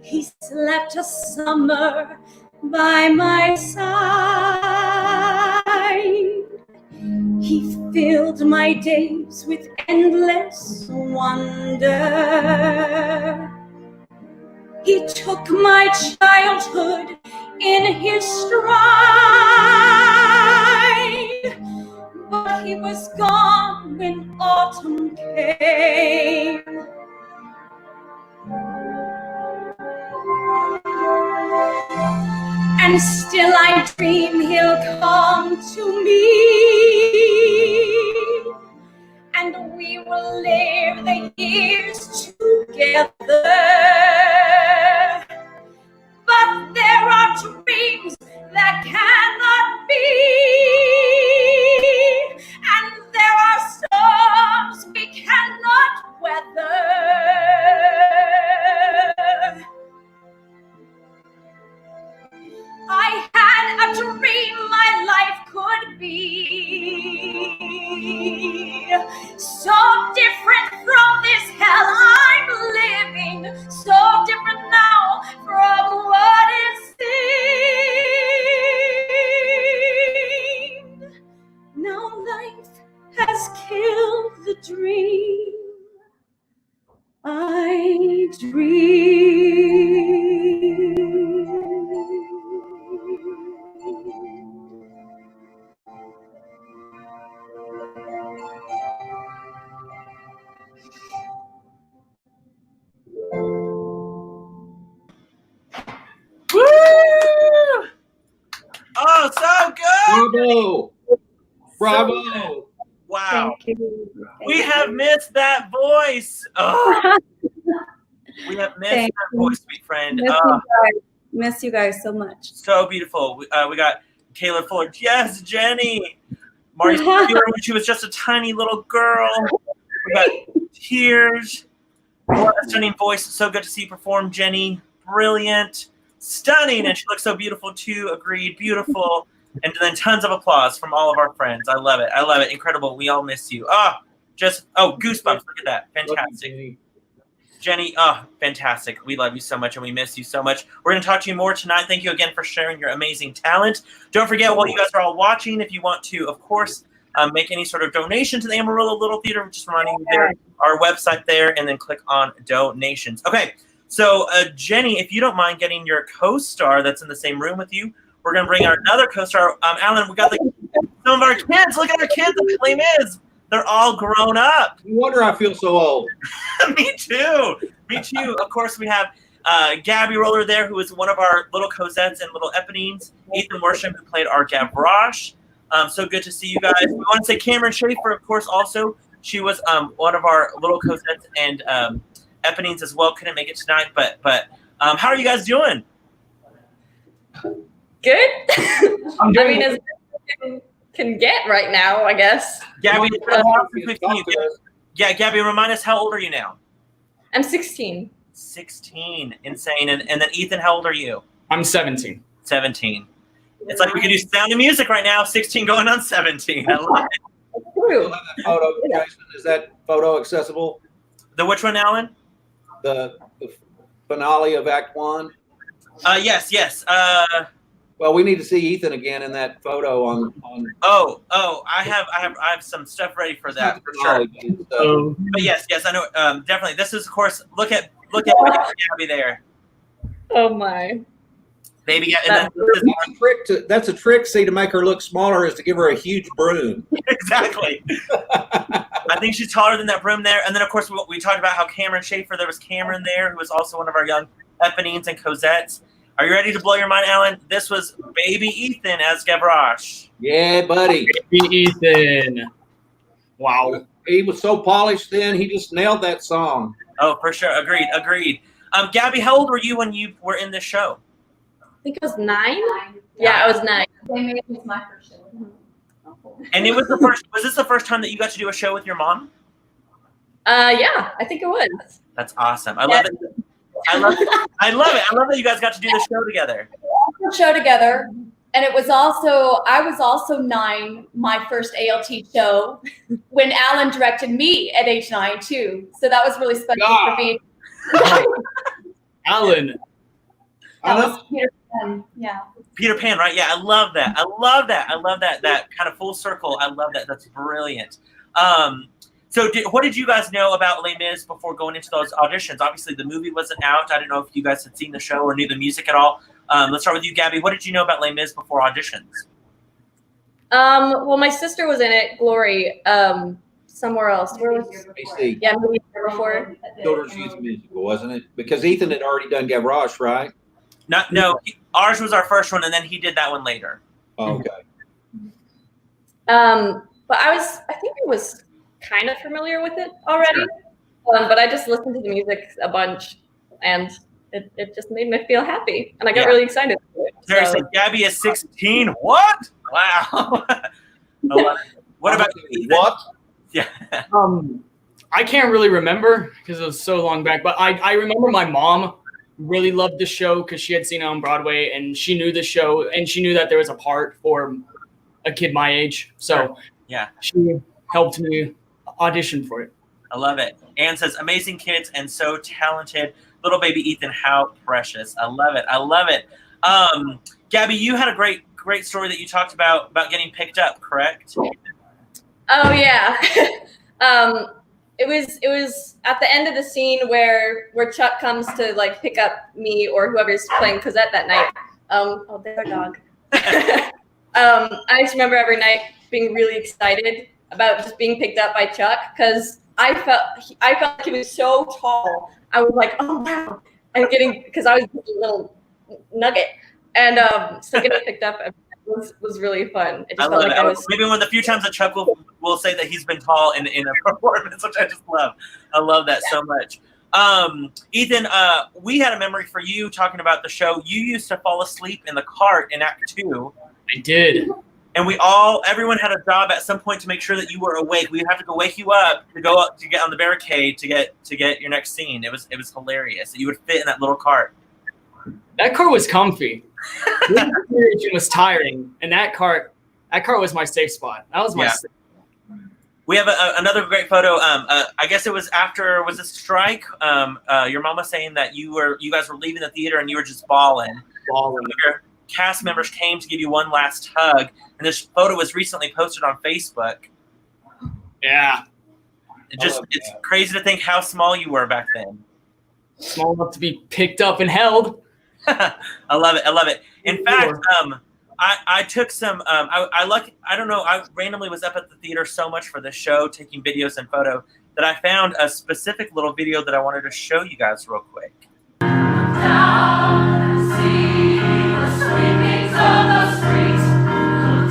He slept a summer by my side. He filled my days with endless wonder. He took my childhood in his stride, but he was gone when autumn came. And still I dream he'll come to me, and we will live the years together. But there are dreams that cannot be, and there are storms we cannot weather. I had a dream my life could be so different from this hell I'm living, Oh, so good. Bravo. So wow. Thank you. We have missed that voice. Oh, we have missed Thank that you. voice, sweet friend. Miss you guys so much. So beautiful. We got Kayla Fuller. Yes, Jenny. Marty Spieler when she was just a tiny little girl. We got Tears. What a stunning voice. So good to see you perform, Jenny. Brilliant. Stunning. And she looks so beautiful, too. Agreed. Beautiful. And then tons of applause from all of our friends. I love it. I love it. Incredible. We all miss you. Goosebumps. Look at that. Fantastic. Jenny, fantastic. We love you so much and we miss you so much. We're going to talk to you more tonight. Thank you again for sharing your amazing talent. Don't forget, while you guys are all watching, if you want to, of course, make any sort of donation to the Amarillo Little Theater, just reminding you there, our website there, and then click on donations. Okay, so Jenny, if you don't mind getting your co-star that's in the same room with you, we're going to bring our another co-star. Alan, we got some of our kids. Look at our kids. The claim is they're all grown up. No wonder I feel so old. Me too. Me too. Of course, we have Gabby Roller there, who is one of our little Cosettes and little Eponines. Ethan Worsham, who played our Gavroche. So good to see you guys. We want to say Cameron Schaefer, of course, also. She was one of our little Cosettes and Eponines as well. Couldn't make it tonight, but how are you guys doing? Good. I mean, as good as can get right now, I guess. Gabby, Gabby, remind us, how old are you now? I'm 16. 16. Insane. And then Ethan, how old are you? I'm 17. 17. It's like we could do Sound of Music right now, 16 going on 17. I love it. True. That photo, Jason, is that photo accessible? The which one, Alan? The finale of Act 1? Yes. Well, we need to see Ethan again in that photo on. I have some stuff ready for that for sure. But yes, I know. Definitely. This is, of course. Look at Gabby there. Oh my. Baby, That's a trick. See, to make her look smaller is to give her a huge broom. Exactly. I think she's taller than that broom there. And then, of course, we talked about how Cameron Schaefer. There was Cameron there, who was also one of our young Eponines and Cosettes. Are you ready to blow your mind, Alan? This was baby Ethan as Gavroche. Yeah, buddy. Baby Ethan. Wow. He was so polished then. He just nailed that song. Oh, for sure. Agreed. Gabby, how old were you when you were in this show? I think I was 9. Yeah, I was 9. It was my first show. And it was was this the first time that you got to do a show with your mom? Yeah, I think it was. That's awesome. I love it. I love it. I love that you guys got to do the show together. Show together, and I was also 9, my first ALT show, when Alan directed me at age 9 too. So that was really special for me. Alan. That was Peter Pan. Yeah. Peter Pan, right? Yeah, I love that. That kind of full circle. I love that. That's brilliant. So what did you guys know about Les Mis before going into those auditions? Obviously, the movie wasn't out. I don't know if you guys had seen the show or knew the music at all. Let's start with you, Gabby. What did you know about Les Mis before auditions? Well, my sister was in it, Glory, somewhere else. Where was AC. Yeah, maybe before. Children's Youth Musical, wasn't it? Because Ethan had already done Gavroche, right? No, ours was our first one, and then he did that one later. Oh, okay. But I think I was kind of familiar with it already. Sure. But I just listened to the music a bunch, and it just made me feel happy, and I got really excited. Seriously, Gabby is 16. What? Wow. What about you? What? Yeah. I can't really remember because it was so long back, but I remember my mom really loved the show because she had seen it on Broadway and she knew the show and she knew that there was a part for a kid my age. So yeah, she helped me audition for it. I love it. Anne says, amazing kids and so talented. Little baby Ethan, how precious. I love it. Gabby, you had a great story that you talked about getting picked up, correct? Oh yeah. It was at the end of the scene where Chuck comes to like pick up me or whoever's playing Cosette that night. There's our dog. I just remember every night being really excited about just being picked up by Chuck because I felt like he was so tall. I was like, oh wow, and because I was a little nugget, and so getting picked up, was really fun. It I just love felt like it. I was. Maybe one of the few times that Chuck will say that he's been tall in a performance, which I just love. I love that so much. Ethan, we had a memory for you talking about the show. You used to fall asleep in the cart in Act 2. I did. And everyone had a job at some point to make sure that you were awake. We'd have to go wake you up to go up to get on the barricade to get your next scene. It was hilarious. You would fit in that little cart. That cart was comfy. It was tiring, and that cart was my safe spot. That was my. Yeah. We have another great photo. I guess it was after the strike. Your mama saying that you guys were leaving the theater and you were just bawling. Your cast members came to give you one last hug, and this photo was recently posted on Facebook. Yeah. It's crazy to think how small you were back then. Small enough to be picked up and held. I love it. In fact, I took some. I don't know. I randomly was up at the theater so much for the show, taking videos and photo, that I found a specific little video that I wanted to show you guys real quick. Down, see the sweepings of the streets. Look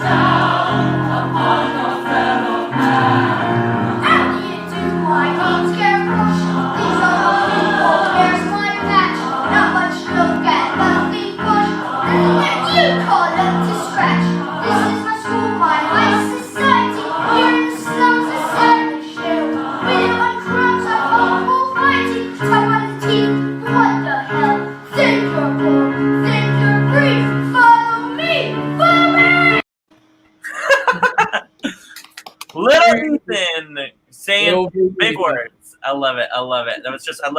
down upon your fellow man. How do you do, my name's Scarecrow? These are the people, there's my patch. Not much to look at, but a big bush. And yet you call up to scratch. This is my school, my high society. Here in the slums, a Saturday show. We live on crumbs, our home will find you. Top on the teeth, what the hell? Think you're cool, think you're free. Follow me, Little Ethan saying Little big Ethan. words. I love it. I love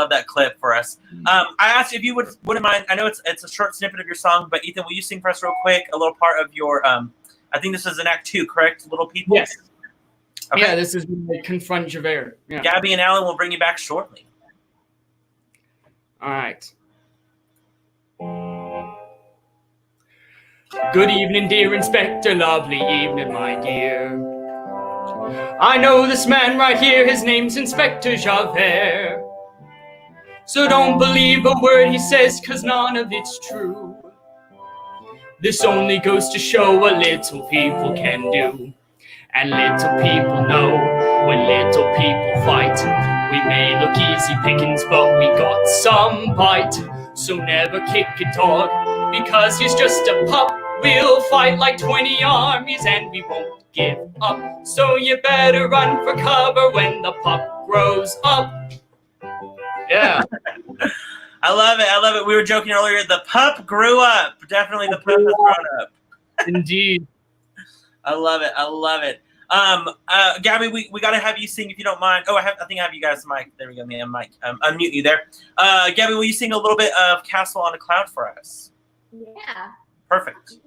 that clip for us. I asked you if you wouldn't mind. I know it's a short snippet of your song, but Ethan, will you sing for us real quick a little part of your? I think this is in Act 2, correct? Little People. Yes. Okay. Yeah, this is when they confront Javert. Yeah. Gabby and Alan will bring you back shortly. All right. Good evening, dear Inspector. Lovely evening, my dear. I know this man right here. His name's Inspector Javert. So don't believe a word he says, 'cause none of it's true. This only goes to show what little people can do. And little people know when little people fight. We may look easy pickings, but we got some bite. So never kick a dog, because he's just a pup. We'll fight like 20 armies and we won't give up. So you better run for cover when the pup grows up. Yeah. I love it. We were joking earlier. The pup grew up. Definitely the pup has grown up. Indeed. I love it. Gabby, we got to have you sing if you don't mind. Oh, I think I have you guys mic. There we go, man. Mic. Unmute you there. Gabby, will you sing a little bit of Castle on a Cloud for us? Yeah. Perfect.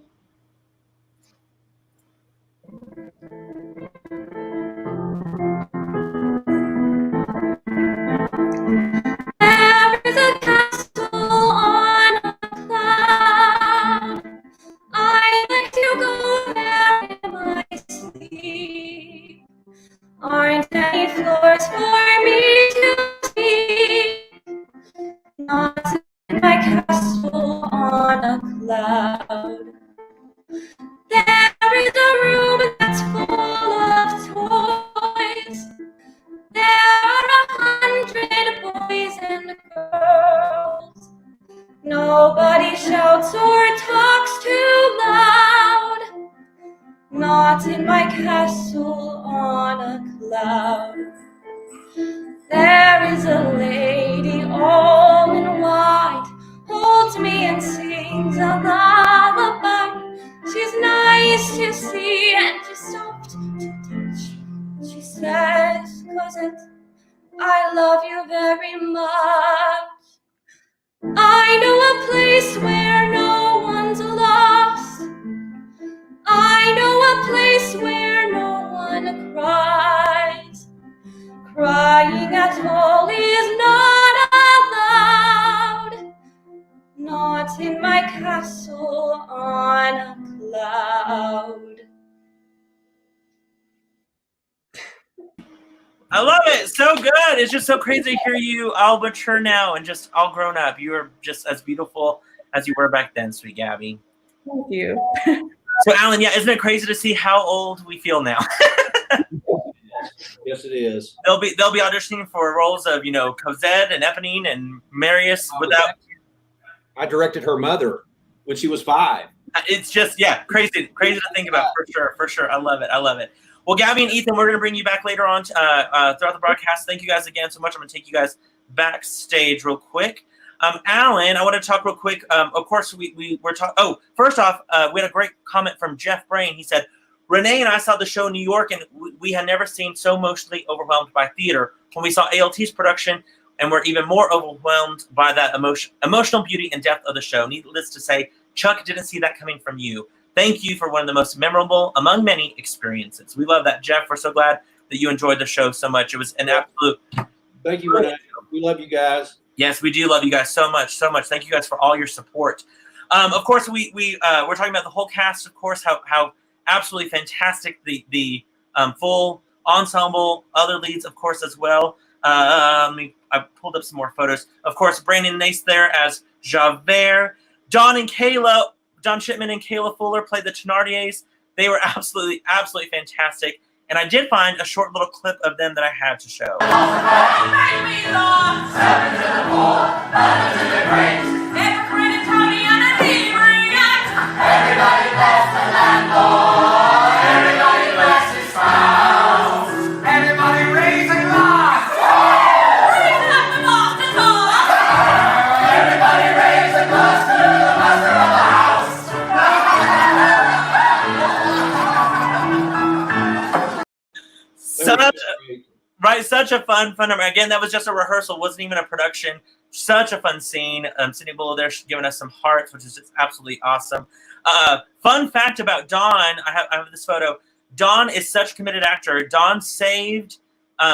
There is a castle on a cloud. I like to go there in my sleep. Aren't any floors for me to see? Not in my castle on a cloud. There is a room that's full of toys. There are 100 boys and girls. Nobody shouts or talks too loud. Not in my castle on a cloud. There is a lady all in white, holds me and sings a lullaby. She's nice to see and she's soft to touch. She says, "Cousin, I love you very much. I know a place where no one's lost. I know a place where no one cries. Crying at all is not allowed. Not in my castle on a cloud." I love it. So good. It's just so crazy to hear you all mature now and just all grown up. You are just as beautiful as you were back then, sweet Gabby. Thank you. So, Alan, yeah, isn't it crazy to see how old we feel now? Yes, it is. They'll be auditioning for roles of, you know, Cosette and Eponine and Marius without. I directed her mother when she was 5. It's just, yeah, crazy to think about, for sure. I love it. Well, Gabby and Ethan, we're going to bring you back later on throughout the broadcast. Thank you guys again so much. I'm going to take you guys backstage real quick. Alan, I want to talk real quick. Of course, we were talking. Oh, first off, we had a great comment from Jeff Brain. He said, Renee and I saw the show in New York, and we had never seen so emotionally overwhelmed by theater. When we saw ALT's production, and we're even more overwhelmed by that emotional beauty and depth of the show. Needless to say, Chuck didn't see that coming from you. Thank you for one of the most memorable among many experiences. We love that, Jeff. We're so glad that you enjoyed the show so much. It was an absolute. Thank you, Renee. We love you guys. Yes, we do love you guys so much. Thank you guys for all your support. Of course, we're talking about the whole cast. Of course, how absolutely fantastic the full ensemble, other leads, of course, as well. I pulled up some more photos. Of course, Brandon Nace there as Javert. Don Shipman and Kayla Fuller played the Thenardiers. They were absolutely fantastic. And I did find a short little clip of them that I had to show. Everybody bless the landlord. Everybody bless his spouse. Everybody raise a glass. Raise up the master glass. Everybody raise a glass to the master of the house. Such a fun number. Again, that was just a rehearsal. Wasn't even a production. Such a fun scene. Sydney Buller there giving us some hearts, which is just absolutely awesome. Fun fact about Don, I have this photo. Don is such a committed actor. Don saved,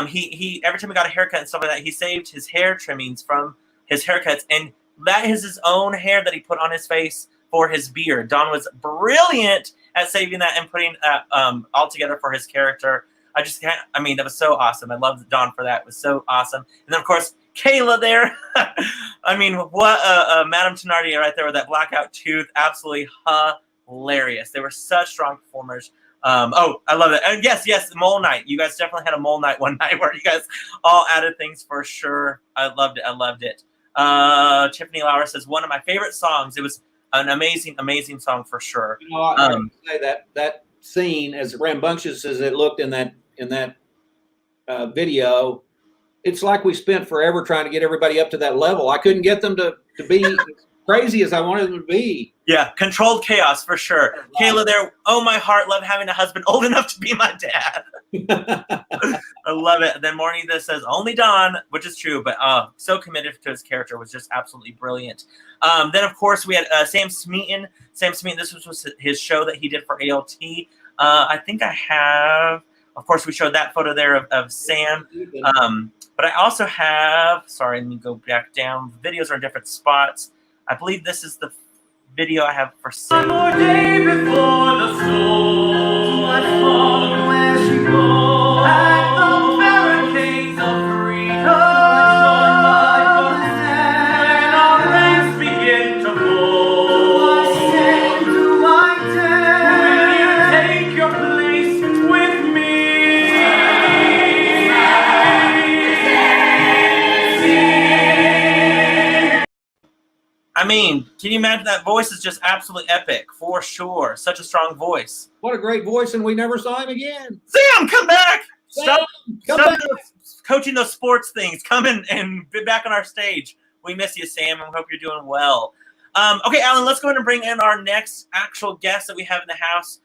he every time he got a haircut and stuff like that, he saved his hair trimmings from his haircuts, and that is his own hair that he put on his face for his beard. Don was brilliant at saving that and putting that all together for his character. That was so awesome. I loved Don for that. It was so awesome. And then, of course, Kayla there. What Madame Thenardier right there with that blackout tooth. Absolutely hilarious. They were such strong performers. I love it. And yes, Mole Night. You guys definitely had a Mole Night one night where you guys all added things for sure. I loved it. Tiffany Lauer says, one of my favorite songs. It was an amazing song for sure. You know, I can say that scene, as rambunctious as it looked in that video, it's like we spent forever trying to get everybody up to that level. I couldn't get them to be as crazy as I wanted them to be. Yeah, controlled chaos for sure. Wow. Kayla there, oh my heart, love having a husband old enough to be my dad. I love it. And then Morning that says only Don, which is true, but so committed to his character, was just absolutely brilliant. Then of course we had Sam Smeaton. This was his show that he did for ALT. I think I have. Of course, we showed that photo there of Sam. But I also have, sorry, let me go back down. The videos are in different spots. I believe this is the video I have for Sam. One more day before the storm. What fall where she goes. At the barricades of freedom. When our ranks begin to fall. What say do I tell? Will you take your place with me? I mean, can you imagine that voice is just absolutely epic for sure. Such a strong voice. What a great voice, and we never saw him again. Sam, come back! Sam, Stop coaching those sports things. Come in and be back on our stage. We miss you, Sam, and we hope you're doing well. Okay, Alan, let's go ahead and bring in our next actual guest that we have in the house.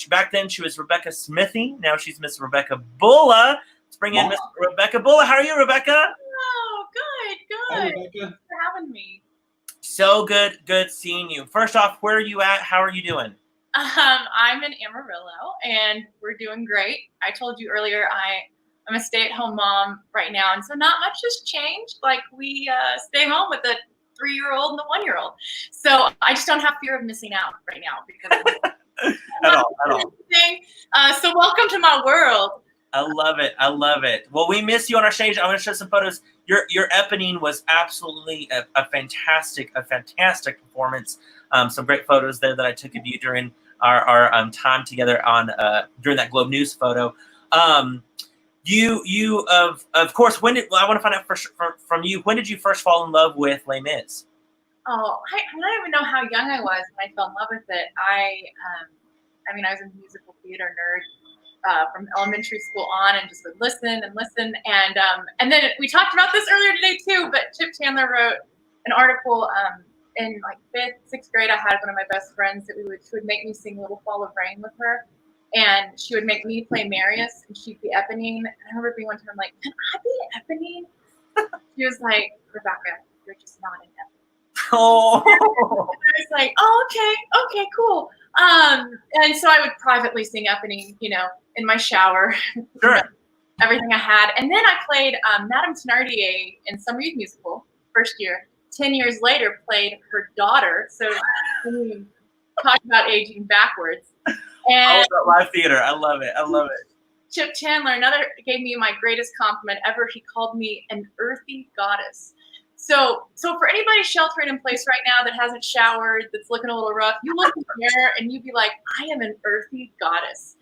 Back then, she was Rebecca Smithy. Now she's Miss Rebecca Bulla. Let's bring in Miss Rebecca Bulla. How are you, Rebecca? Oh, good. Hi, Thanks for having me. So good seeing you. First off, where are you at? How are you doing? I'm in Amarillo, and we're doing great. I told you earlier I'm a stay-at-home mom right now, and so not much has changed. Like, we stay home with the 3-year-old and the 1-year-old. So I just don't have fear of missing out right now because at all. So welcome to my world. I love it. Well, we miss you on our stage. I'm going to show some photos. Your Eponine was absolutely a fantastic performance. some great photos there that I took of you during our time together on during that Globe News photo. You of course, I want to find out from you, when did you first fall in love with Les Mis? Oh, I don't even know how young I was when I fell in love with it. I mean, I was a musical theater nerd from elementary school on, and just would listen and listen. And then we talked about this earlier today too, but Chip Chandler wrote an article in like 5th, 6th grade. I had one of my best friends that she would make me sing Little Fall of Rain with her. And she would make me play Marius, and she'd be Eponine. And I remember being one time like, can I be Eponine? She was like, Rebecca, you're just not an Eponine. Oh. And I was like, oh, okay, cool. And so I would privately sing Eponine, in my shower. Sure. Everything I had. And then I played Madame Thénardier in Summer Youth Musical, first year. 10 years later, played her daughter. So talk about aging backwards. And live theater. I love it. Chip Chandler, gave me my greatest compliment ever. He called me an earthy goddess. So for anybody sheltering in place right now that hasn't showered, that's looking a little rough, you look in the mirror and you'd be like, I am an earthy goddess.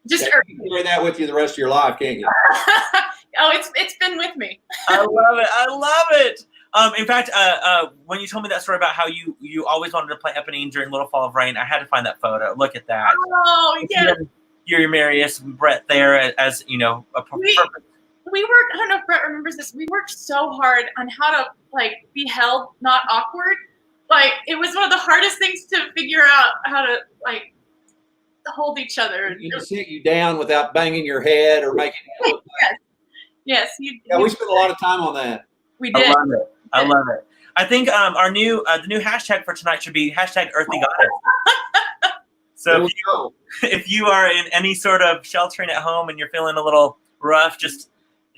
Just earthy. You can carry that with you the rest of your life, can't you? Oh, it's been with me. I love it. In fact, when you told me that story about how you always wanted to play Eponine during Little Fall of Rain, I had to find that photo. Look at that. Oh, yeah. You're Marius, Brett there as a perfect. We worked, I don't know if Brett remembers this, we worked so hard on how to be held not awkward. It was one of the hardest things to figure out how to hold each other. You just sit you down without banging your head or making it look bad. Yes. Yeah, we spent a lot of time on that. We did. I love it. I think the new hashtag for tonight should be #EarthyGoddess. So if you are in any sort of sheltering at home and you're feeling a little rough, just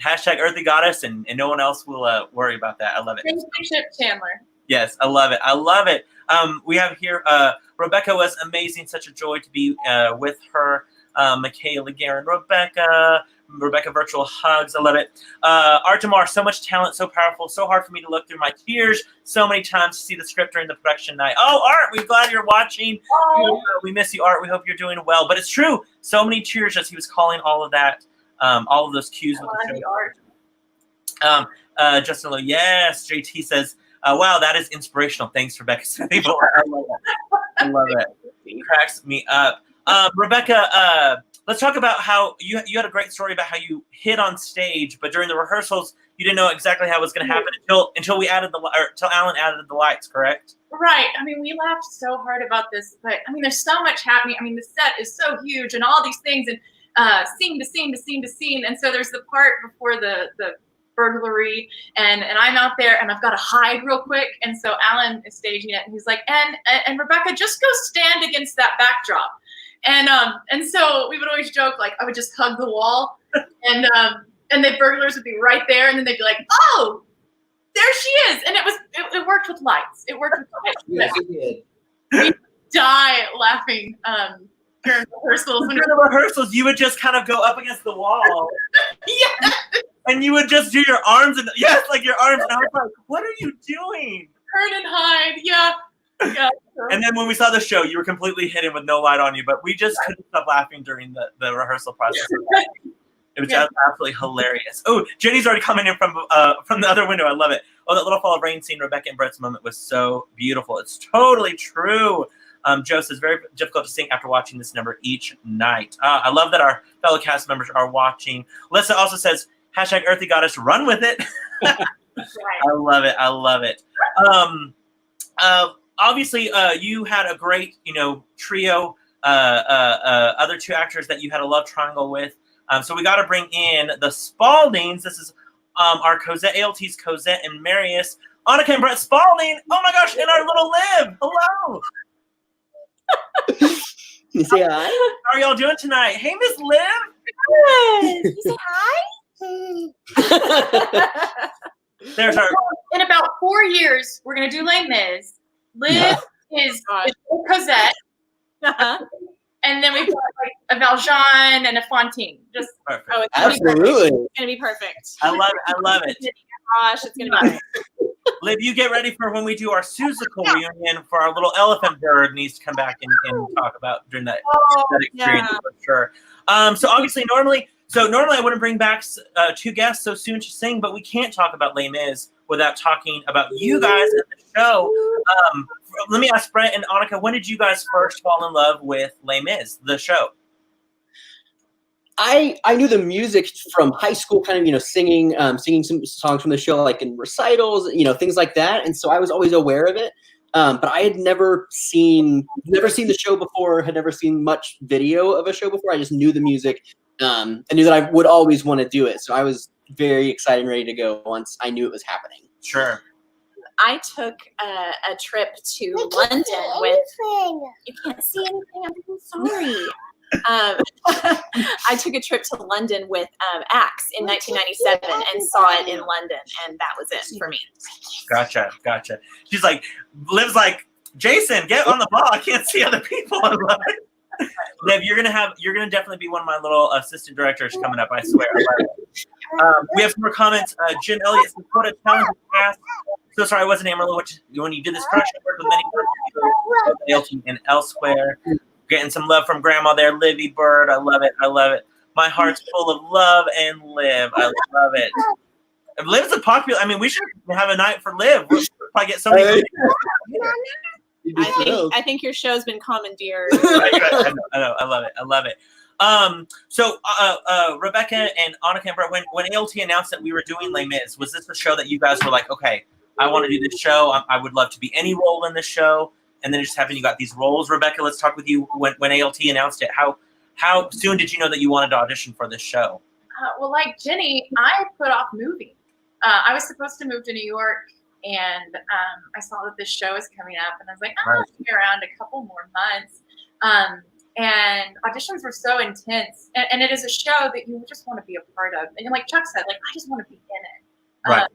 #EarthyGoddess, and no one else will worry about that. I love it. Thank you, Chip Chandler. Yes, I love it. We have here Rebecca was amazing. Such a joy to be with her. Michaela, Garen, Rebecca virtual hugs. I love it. Art Demar, so much talent, so powerful, so hard for me to look through my tears so many times to see the script during the production night. Oh, Art, we're glad you're watching. Oh. We miss you, Art. We hope you're doing well. But it's true. So many tears as he was calling all of that, all of those cues with the show. Justin Lowe, yes. JT says, wow, that is inspirational. Thanks, Rebecca. I love it. It cracks me up. Rebecca, let's talk about how you had a great story about how you hid on stage, but during the rehearsals you didn't know exactly how it was going to happen until we added until Alan added the lights, correct? Right. I mean, we laughed so hard about this, but I mean, there's so much happening. I mean, the set is so huge and all these things, and scene to scene to scene to scene, and so there's the part before the burglary, and I'm out there and I've got to hide real quick, and so Alan is staging it, and he's like, and Rebecca, just go stand against that backdrop. And so we would always joke, I would just hug the wall, and the burglars would be right there, and then they'd be like, oh, there she is. And it worked with lights. It worked with lights. Yes, it did. We die laughing during rehearsals. During the rehearsals, you would just kind of go up against the wall. Yeah. And you would just do your arms, and your arms. And I was like, what are you doing? Turn and hide. Yeah. Yeah. And then when we saw the show, you were completely hidden with no light on you, but we just couldn't stop laughing during the rehearsal process. It was absolutely hilarious. Oh, Jenny's already coming in from the other window. I love it. Oh, that Little Fall of Rain scene, Rebecca and Brett's moment was so beautiful. It's totally true. Joe says, very difficult to sing after watching this number each night. I love that our fellow cast members are watching. Alyssa also says, #EarthyGoddess, run with it. I love it. Obviously, you had a great, trio, other two actors that you had a love triangle with. So we got to bring in the Spaldings. This is our Cosette, ALT's Cosette and Marius, Annika and Brett Spalding. Oh my gosh, and our little Liv. Hello. You say hi? How are y'all doing tonight? Hey, Miss Liv. Good. You say hi? There's our. In about 4 years, we're gonna do Les Mis. Liv is Cosette. And then we've got a Valjean and a Fantine. Just perfect. Absolutely. It's gonna be perfect. I love it. Gosh, it's gonna be. Liv, you get ready for when we do our Seussical reunion for our little elephant bird needs to come back and talk about during that experience for sure. So obviously normally I wouldn't bring back two guests so soon to sing, but we can't talk about Les Mis without talking about you guys at the show. Let me ask Brett and Annika, when did you guys first fall in love with Les Mis, the show? I knew the music from high school, kind of, singing some songs from the show, like in recitals, things like that. And so I was always aware of it. But I had never seen the show before, had never seen much video of a show before. I just knew the music. I knew that I would always want to do it. So I was very excited and ready to go once I knew it was happening. Sure. I took a trip to London with. You can't see anything. I'm so sorry. I took a trip to London with Axe in 1997 and saw it in London, and that was it for me. Gotcha. She's like, Liv's like, Jason, get on the ball. I can't see other people. I love it. Liv, you're gonna definitely be one of my little assistant directors coming up. I swear. We have some more comments. Jim Elliott says, "What a talented cast." So sorry, I wasn't Amarillo. When you did this production, work with many people and elsewhere. Getting some love from Grandma there, Livy Bird. I love it. My heart's full of love and Liv. I love it. If Liv's a popular, we should have a night for Liv. We'll probably get so many. I think your show's been commandeered. I know. I love it. So Rebecca and Annika and Brett, when ALT announced that we were doing Les Mis, was this the show that you guys were like, okay, I want to do this show. I would love to be any role in this show. And then it just happened you got these roles. Rebecca, let's talk with you. When ALT announced it, how soon did you know that you wanted to audition for this show? Well, like Jenny, I put off moving. I was supposed to move to New York, and I saw that this show was coming up, and I was like, I'll be around a couple more months. And auditions were so intense, and it is a show that you just want to be a part of. And like Chuck said, like I just want to be in it. Right.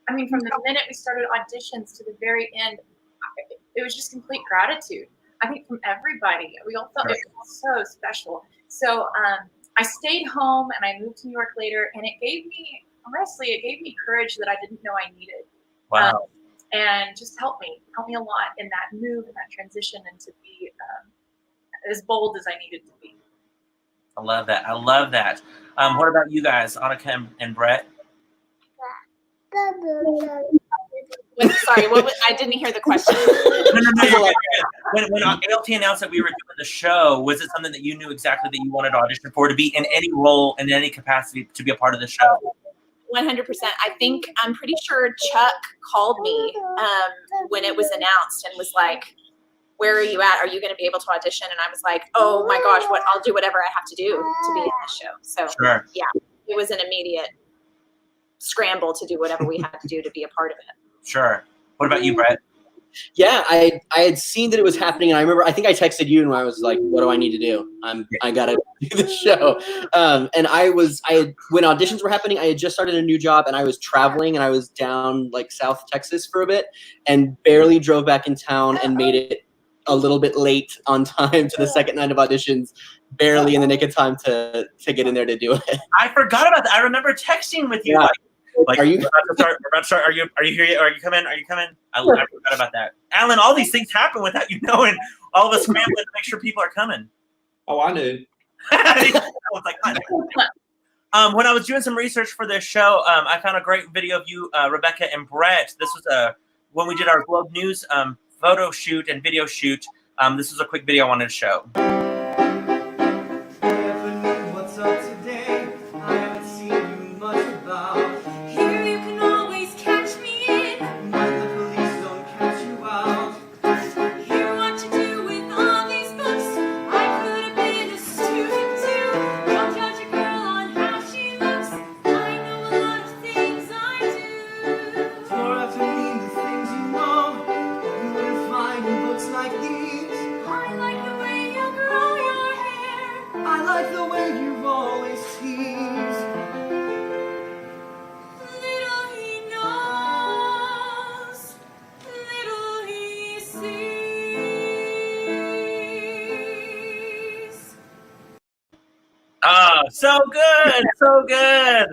From the minute we started auditions to the very end, it was just complete gratitude. I think from everybody, we all felt it was so special. So I stayed home and I moved to New York later, and it gave me courage that I didn't know I needed. Wow. And just helped me a lot in that move and that transition, and to be as bold as I needed to be. I love that. What about you guys, Annika and Brett? Sorry, I didn't hear the question. No. When ALT announced that we were doing the show, was it something that you knew exactly that you wanted to audition for, to be in any role, in any capacity, to be a part of the show? 100%. I'm pretty sure Chuck called me when it was announced and was like, where are you at? Are you going to be able to audition? And I was like, oh my gosh, I'll do whatever I have to do to be in this show. So sure. Yeah, it was an immediate scramble to do whatever we had to do to be a part of it. Sure. What about you, Brett? Yeah, I had seen that it was happening, and I think I texted you, and I was like, "What do I need to do? I gotta do the show." When auditions were happening, I had just started a new job, and I was traveling, and I was down like South Texas for a bit, and barely drove back in town, and made it a little bit late on time to the second night of auditions, barely in the nick of time to get in there to do it. I forgot about that. I remember texting with you. Yeah. Like, are you about to start? Are you here? Are you coming? I forgot about that. Alan, all these things happen without you knowing. All of us scrambling to make sure people are coming. Oh, I knew. I was like, when I was doing some research for this show, I found a great video of you, Rebecca and Brett. This was when we did our Globe News photo shoot and video shoot. This was a quick video I wanted to show. So good.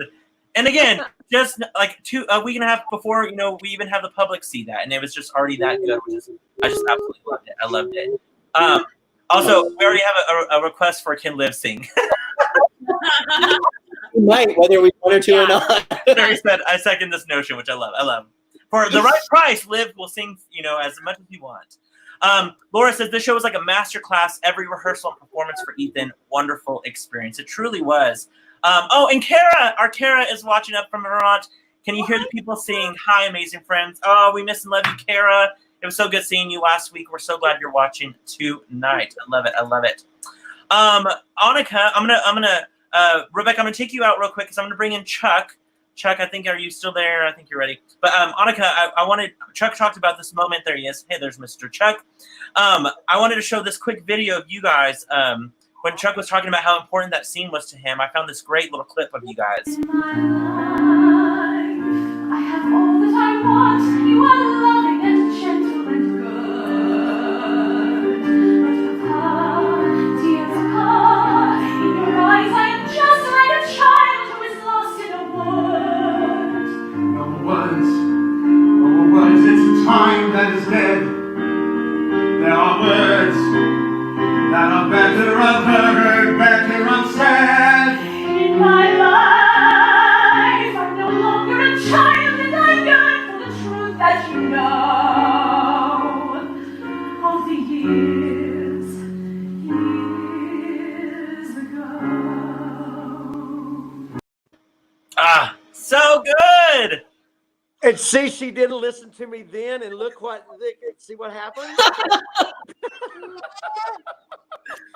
And again, just like a week and a half before, we even have the public see that, and it was just already that good. I just absolutely loved it. I loved it. Also, we already have a request for Can Liv sing. We might, whether we want her to or not. Mary said, I second this notion, which I love. I love. For the right price, Liv will sing, as much as you want. Laura says, this show was like a masterclass. Every rehearsal and performance for Ethan, wonderful experience. It truly was. And our Kara is watching up from Vermont. Can you hear the people saying, hi, amazing friends? Oh, we miss and love you, Kara. It was so good seeing you last week. We're so glad you're watching tonight. I love it. I love it. Annika, Rebecca, I'm gonna take you out real quick because I'm gonna bring in Chuck. Chuck, I think, are you still there? I think you're ready. But Annika, Chuck talked about this moment. There he is. Hey, there's Mr. Chuck. I wanted to show this quick video of you guys. When Chuck was talking about how important that scene was to him, I found this great little clip of you guys. In my life, I have all that I want. You are loving and gentle and good. But Papa, dear Papa, in your eyes I am just like a child who is lost in a wood. No words, it's time that is dead. There are words that are better unheard, better unsaid. In my life, I'm no longer a child, and I yearn for the truth that you know. Of the years ago. So good. And see, she didn't listen to me then, and see what happened.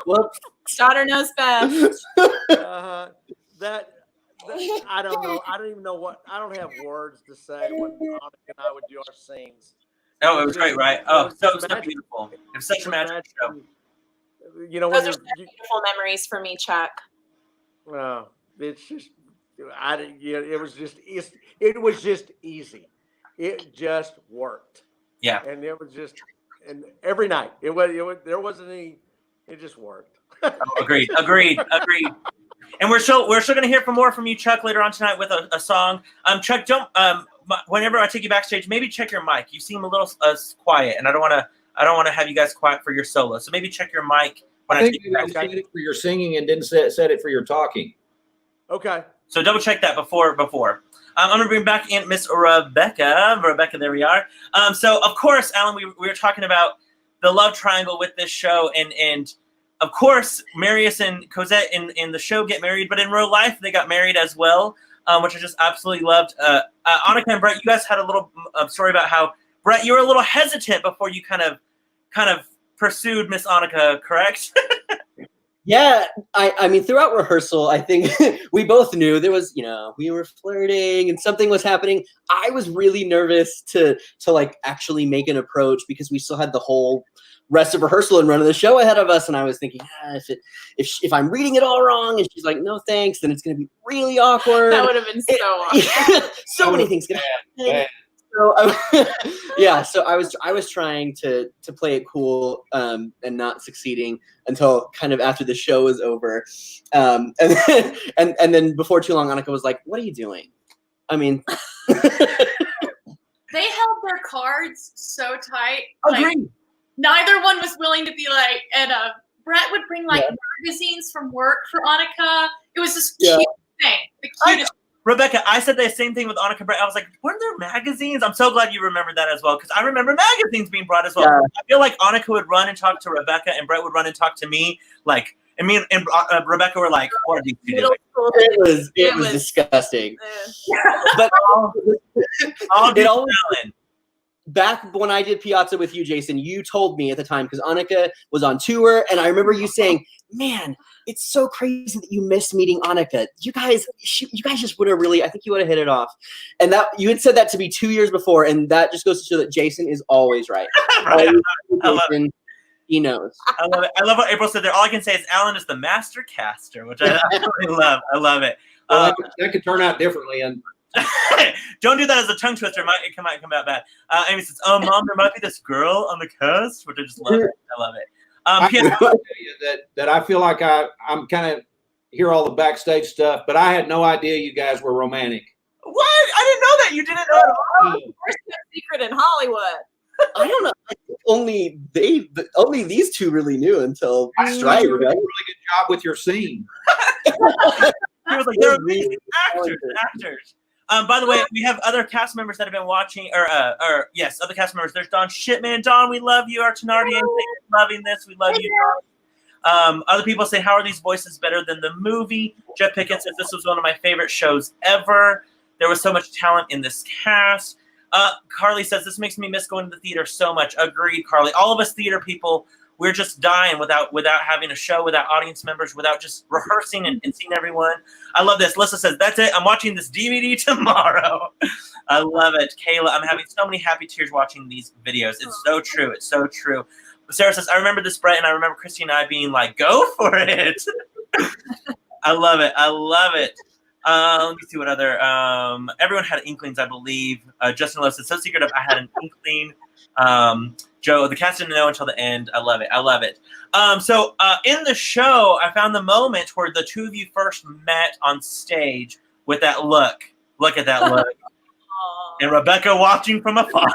Well, Daughter knows best. That I don't know. I don't even know I don't have words to say when Monica and I would do our scenes. Oh, it was great, right? Oh, so beautiful. It was such a magic show. Those are such beautiful memories for me, Chuck. It's just, it was just easy. It just worked. Yeah. And it was just, and every night there wasn't any. It just worked. Agreed. And we're still going to hear more from you, Chuck, later on tonight with a song. Chuck, don't. Whenever I take you backstage, maybe check your mic. You seem a little quiet, and I don't want to have you guys quiet for your solo. So maybe check your mic when I take you backstage. I said it for your singing and didn't set it for your talking. Okay. So double check that before. I'm going to bring back in Miss Rebecca. Rebecca, there we are. So of course, Alan, we were talking about the love triangle with this show, and of course, Marius and Cosette in the show get married, but in real life they got married as well, which I just absolutely loved. Annika and Brett, you guys had a little story about how Brett, you were a little hesitant before you kind of pursued Miss Annika, correct? Yeah, I mean, throughout rehearsal, I think we both knew there was, we were flirting and something was happening. I was really nervous to like actually make an approach because we still had the whole rest of rehearsal and run of the show ahead of us. And I was thinking, if I'm reading it all wrong and she's like, no, thanks, then it's going to be really awkward. That would have been so awkward. So many things going to happen. So so I was trying to play it cool and not succeeding until kind of after the show was over, and then before too long, Annika was like, "What are you doing?" I mean, they held their cards so tight. Agreed. Neither one was willing to be like, and Brett would bring magazines from work for Annika. It was this cute thing, the cutest. Rebecca, I said the same thing with Annika and Brett. I was like, weren't there magazines? I'm so glad you remembered that as well, because I remember magazines being brought as well. Yeah. I feel like Annika would run and talk to Rebecca, and Brett would run and talk to me. Like, and me and Rebecca were like, what are these two doing? It was disgusting. But back when I did Piazza with you, Jason, you told me at the time, because Annika was on tour, and I remember you saying, man, it's so crazy that you missed meeting Annika. You guys just would have really, I think you would have hit it off. And that you had said that to me 2 years before, and that just goes to show that Jason is always right. Right. I love it. He knows. I love it. I love what April said there. All I can say is Alan is the master caster, which I absolutely love. I love it. Well, that could turn out differently. And don't do that as a tongue twister. It might come out bad. Amy says, "Oh, Mom, there might be this girl on the cast," which I just love it. I love it. I can tell you that I feel like I'm kind of hear all the backstage stuff, but I had no idea you guys were romantic. What? I didn't know that. You didn't know at all. First secret in Hollywood. I don't know. I think only these two really knew until Strider. You did a really good job with your scene. He was like, they're amazing actors. By the way, we have other cast members that have been watching, or yes, other cast members. There's Don Shipman. Don, we love you. Our Tenardier, loving this. We love you, Don. Other people say, how are these voices better than the movie? Jeff Pickens says, this was one of my favorite shows ever. There was so much talent in this cast. Carly says, this makes me miss going to the theater so much. Agreed, Carly. All of us theater people, we're just dying without having a show, without audience members, without just rehearsing and seeing everyone. I love this. Lisa says, that's it. I'm watching this DVD tomorrow. I love it. Kayla, I'm having so many happy tears watching these videos. It's so true. It's so true. Sarah says, I remember this, Brett, and I remember Christy and I being like, go for it. I love it. I love it. Let me see what other. Everyone had inklings, I believe. Justin Love said, so secretive. I had an inkling. Joe, the cast didn't know until the end. I love it. I love it. So in the show, I found the moment where the two of you first met on stage with that look. Look at that look. And Rebecca watching from afar.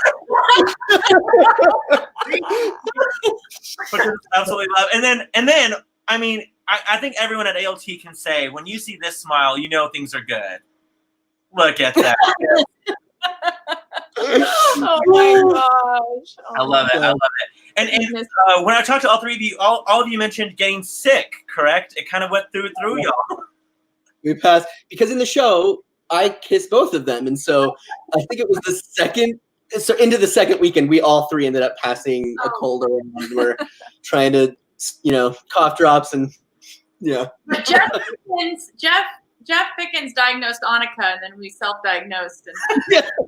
Which is absolutely love. And then, I mean, I think everyone at ALT can say, when you see this smile, you know things are good. Look at that. Oh my gosh. I love it. I love it. And when I talked to all three of you, all of you mentioned getting sick, correct? It kind of went through y'all. We passed because in the show I kissed both of them, and so I think it was the second. So into the second weekend, we all three ended up passing a cold around. We're trying to, cough drops and But Jeff Pickens diagnosed Annika, and then we self-diagnosed. And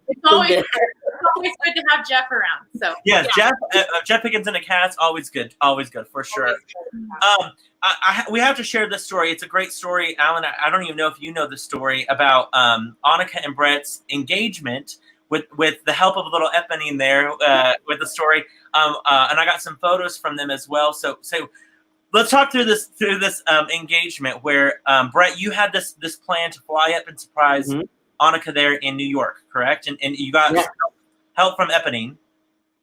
it's always good to have Jeff around. So yeah. Jeff Pickens and a cat's always good for sure. We have to share this story. It's a great story, Alan. I don't even know if you know the story about Annika and Brett's engagement with the help of a little Eponine there with the story. And I got some photos from them as well. So let's talk through this engagement where Brett, you had this plan to fly up and surprise Annika there in New York, correct? And you got help from Eponine.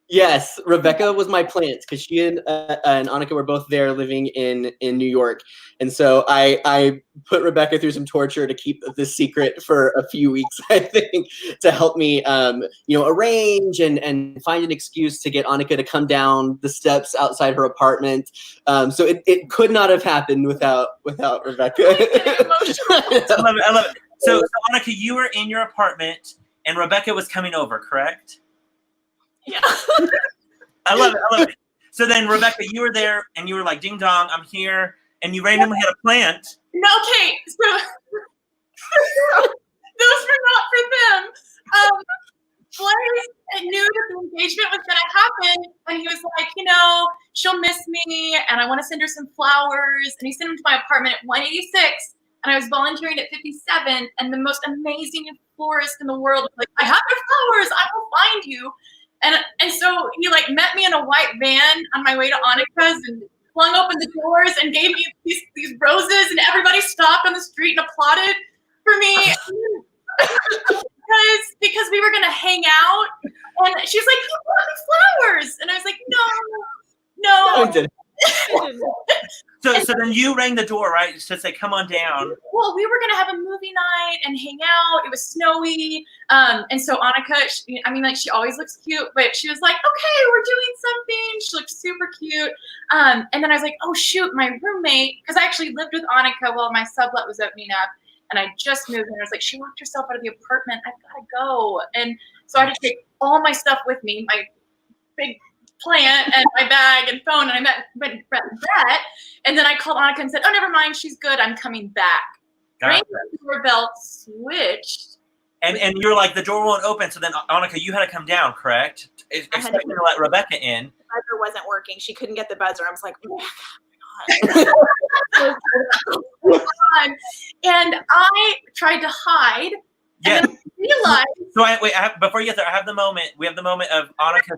Yes, Rebecca was my plant because she and Annika were both there living in New York. And so I put Rebecca through some torture to keep this secret for a few weeks, I think, to help me, arrange and find an excuse to get Annika to come down the steps outside her apartment. So it could not have happened without Rebecca. I love it. So Annika, you were in your apartment and Rebecca was coming over, correct? Yeah. I love it. So then, Rebecca, you were there, and you were like, "Ding dong, I'm here," and you randomly had a plant. No, okay, so those were not for them. Blaze knew that the engagement was going to happen, and he was like, she'll miss me, and I want to send her some flowers. And he sent them to my apartment at 186, and I was volunteering at 57, and the most amazing florist in the world was like, I have your flowers, I will find you. And so he met me in a white van on my way to Annika's and flung open the doors and gave me these roses, and everybody stopped on the street and applauded for me because we were gonna hang out. And she was like, "You brought me flowers," and I was like, "No." So then you rang the door, right? To say, "Come on down." Well, we were gonna have a movie night and hang out. It was snowy, and so Annika, she always looks cute, but she was like, "Okay, we're doing something." She looked super cute, and then I was like, "Oh shoot, my roommate," because I actually lived with Annika while my sublet was opening up, and I just moved, and I was like, "She locked herself out of the apartment. I've gotta go," and so I had to take all my stuff with me, my big plant and my bag and phone, and I met Brett, and then I called Annika and said, "Oh, never mind, she's good. I'm coming back." Rang the doorbell, switched, and you're like, the door won't open. So then Annika, you had to come down, correct? Expecting to let Rebecca in. The buzzer wasn't working. She couldn't get the buzzer. I was like, "Oh my god!" And I tried to hide. Yeah. And then I realized. So before you get there, I have the moment. We have the moment of Annika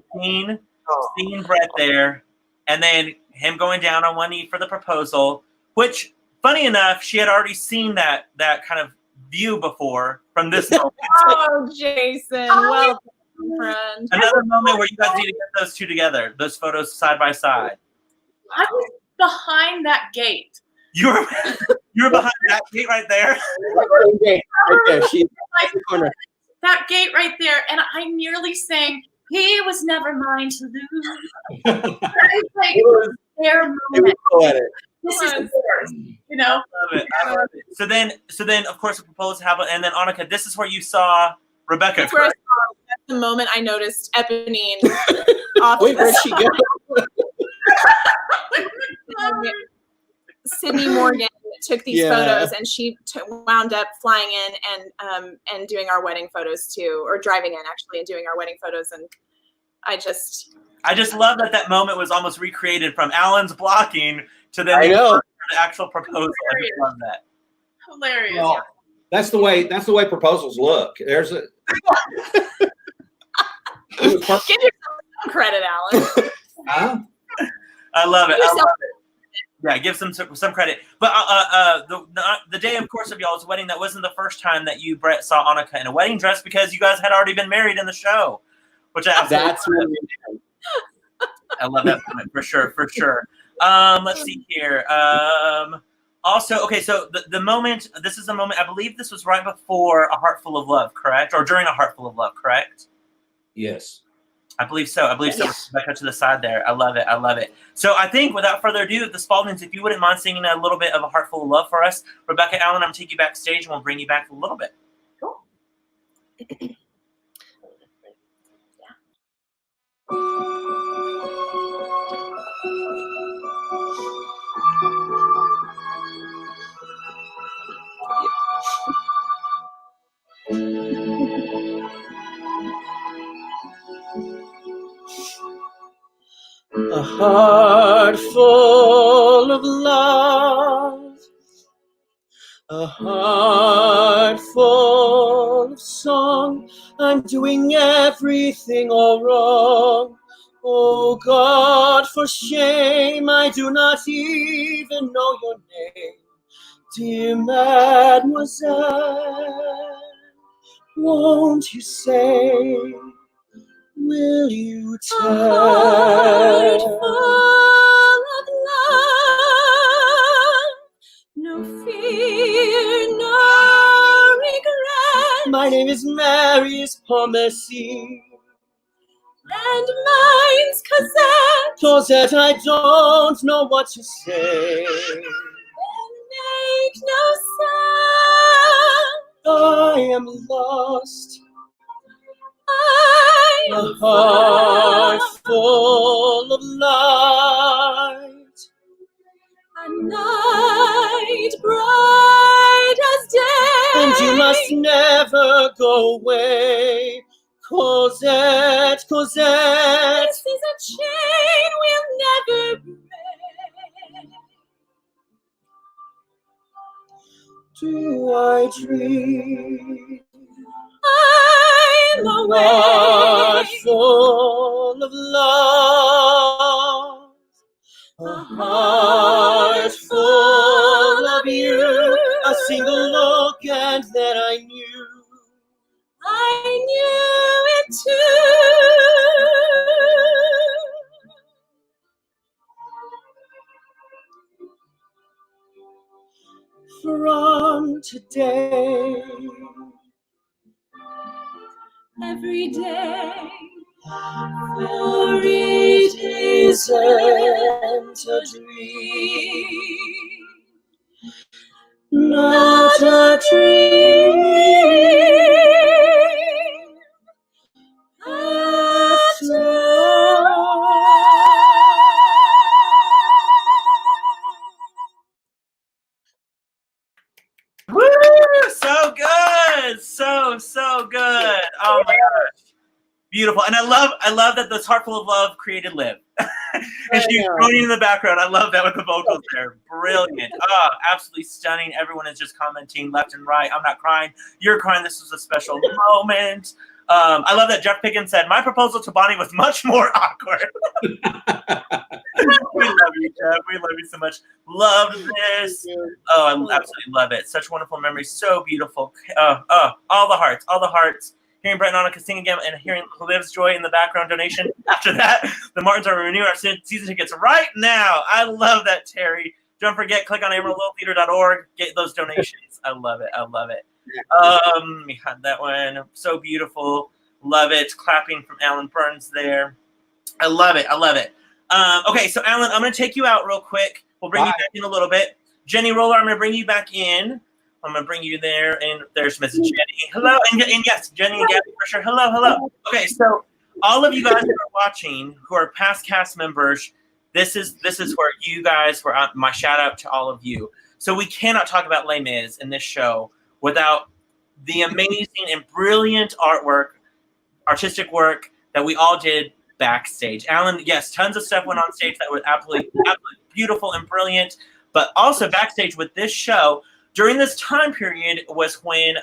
seeing Brett there, and then him going down on one knee for the proposal, which, funny enough, she had already seen that kind of view before from this moment. Oh, Jason, well done, friend. Another moment where you guys need to get those two together, those photos side by side. I was behind that gate. You were behind that gate right there. Right there. She's in the corner. That gate right there, and I nearly sang, "He was never mine to lose." That was like their It was moment. poetic. This is theirs, you know. I love it. So then, of course, the proposal happened, and then Annika, this is where you saw Rebecca. That's where I saw, that's the moment I noticed Eponine off Wait, to where'd the she go? side. Sydney Morgan took these Yeah. photos, and she wound up flying in and doing our wedding photos too, or driving in actually and doing our wedding photos. And I just love that moment was almost recreated from Alan's blocking to then I know. the actual proposal. I just love that. Hilarious. Well, that's the way proposals look. There's a give yourself some credit, Alan. Huh? I love it. Give yourself Yeah, give some credit. But the day, of course, of y'all's wedding, that wasn't the first time that you, Brett, saw Annika in a wedding dress because you guys had already been married in the show, which I absolutely That's really I love that moment for sure. Let's see here. Also, okay, so the moment, this is the moment, I believe this was right before A Heart Full of Love, correct? Or during A Heart Full of Love, correct? Yes. I believe so. Rebecca to the side there. I love it. So I think without further ado, the Spaldings, if you wouldn't mind singing a little bit of A Heart Full of Love for us. Rebecca, Allen, I'm going to take you backstage and we'll bring you back a little bit. Cool. A heart full of love, a heart full of song. I'm doing everything all wrong. Oh God, for shame, I do not even know your name. Dear Mademoiselle, won't you say, will you tell? A heart full of love, no fear, no regret. My name is Mary's Pomessy. And mine's Cosette. Cosette, I don't know what to say. Make no sound. I am lost. I A am heart lost. full of light. A night bright as day. And you must never go away. Cosette, Cosette. This is a chain we'll never break. Do I dream? I'm A heart awake. full of love. A heart full of you. A single look and then I knew. I knew it too. From today, Every day, for it isn't a dream, not a dream at all. Woo! So good. So good. Oh my gosh. Beautiful. And I love that this Heart Full of Love created Liv. And she's groaning in the background. I love that with the vocals there. Brilliant. Oh, absolutely stunning. Everyone is just commenting left and right. I'm not crying. You're crying. This was a special moment. I love that Jeff Pickens said, my proposal to Bonnie was much more awkward. We love you, Jeff. We love you so much. Loved this. Oh, I absolutely love it. Such wonderful memories. So beautiful. All the hearts. All the hearts. Hearing Brett and Annika sing again and hearing Liv's Joy in the background donation. After that, the Martins are renewing our season tickets right now. I love that, Terry. Don't forget, click on AmarilloTheater.org. Get those donations. I love it. I love it. We had that one. So beautiful. Love it. Clapping from Alan Burns there. I love it. I love it. Okay, so Alan, I'm going to take you out real quick. We'll bring you back in a little bit. Jenny Roller, I'm going to bring you back in. I'm going to bring you there. And there's Mrs. Jenny. Hello. And yes, Jenny and Gabby for sure. Hello, hello. Okay, so all of you guys that are watching who are past cast members, this is where you guys were my shout out to all of you. So we cannot talk about Les Mis in this show without the amazing and brilliant artistic work that we all did backstage. Alan, yes, tons of stuff went on stage that was absolutely beautiful and brilliant, but also backstage with this show during this time period was when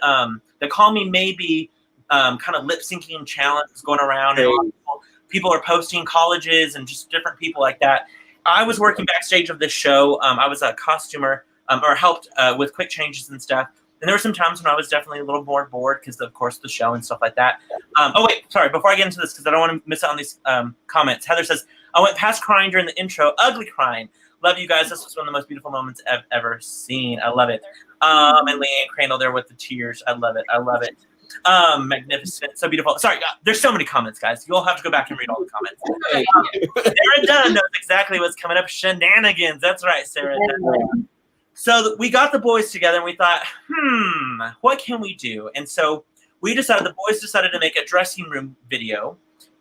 the Call Me Maybe kind of lip syncing challenge was going around, and people are posting, colleges and just different people like that. I was working backstage of this show. I was a costumer or helped with quick changes and stuff. And there were some times when I was definitely a little more bored because, of course, the show and stuff like that. Oh, wait, sorry. Before I get into this, because I don't want to miss out on these comments. Heather says, I went past crying during the intro. Ugly crying. Love you guys. This was one of the most beautiful moments I've ever seen. I love it. And Leanne Crandall there with the tears. I love it. I love it. Magnificent. So beautiful. Sorry, there's so many comments, guys. You'll have to go back and read all the comments. Sarah Dunn knows exactly what's coming up. Shenanigans. That's right, Sarah Dunn. So we got the boys together and we thought, what can we do? And so the boys decided to make a dressing room video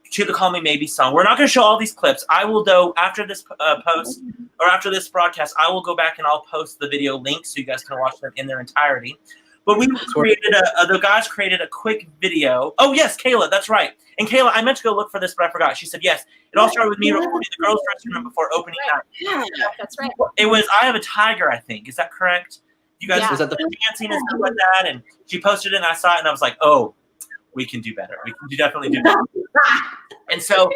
to the Call Me Maybe song. We're not going to show all these clips. I will, though, after this post or after this broadcast, I will go back and I'll post the video links so you guys can watch them in their entirety. But we created the guys created a quick video. Oh, yes, Kayla, that's right. And Kayla, I meant to go look for this, but I forgot. She said, yes, it all started with me recording the girls' dressing room before opening night. Yeah, that's right. It was I Have a Tiger, I think. Is that correct? You guys was that the dancing and stuff like that, and she posted it and I saw it and I was like, oh, we can do better. We can definitely do better. And so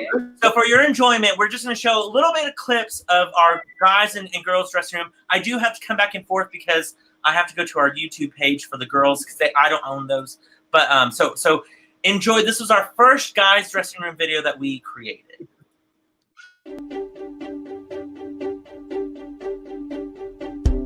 for your enjoyment, we're just going to show a little bit of clips of our guys and girls' dressing room. I do have to come back and forth because I have to go to our YouTube page for the girls because I don't own those. But so enjoy. This was our first guys' dressing room video that we created.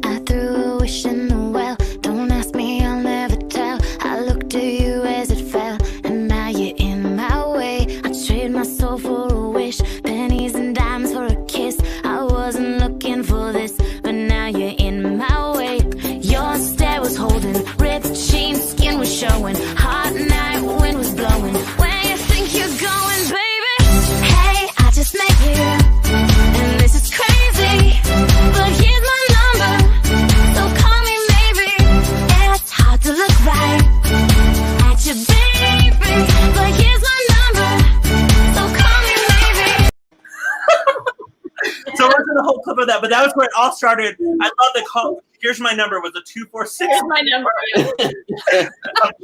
I threw a wish in the well. Don't ask me, I'll never tell. I looked at you as it fell, and now you're in my way. I trade my soul for a wish, pennies and dimes for a kiss. I wasn't looking for this, but now you're in my way. Your stare was holding, ripped jeans, skin was showing. Hot night, wind was blowing. Where you think you're going, baby? Hey, I just met you, and this is crazy. But here's my number, so call me maybe. It's hard to look right at you, baby. But here's my number, so call me maybe. So I wasn't the whole clip of that, but that was where it all started. I love the call. Here's my number was a 246. Here's my number. And it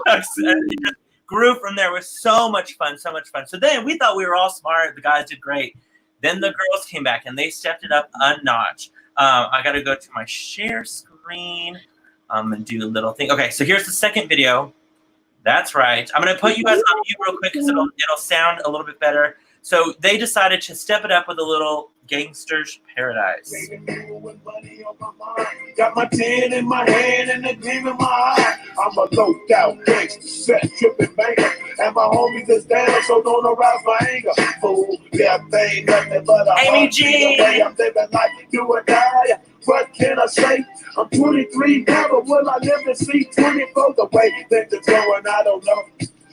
just grew from there. It was so much fun, so much fun. So then we thought we were all smart. The guys did great. Then the girls came back and they stepped it up a notch. I got to go to my share screen and do a little thing. Okay, so here's the second video. That's right. I'm going to put you guys on mute real quick because it'll sound a little bit better. So they decided to step it up with a little Gangster's Paradise. Got my 10 in my hand and a gleam in my eye. I'm a low-down gangster, set, tripping banker. And my homies is down, so don't arouse my anger. Fool, yeah, they ain't nothing but a Amy G. I'm living like do or die. What can I say? I'm 23 now, but will I live to see 24? The way things are going, I don't know.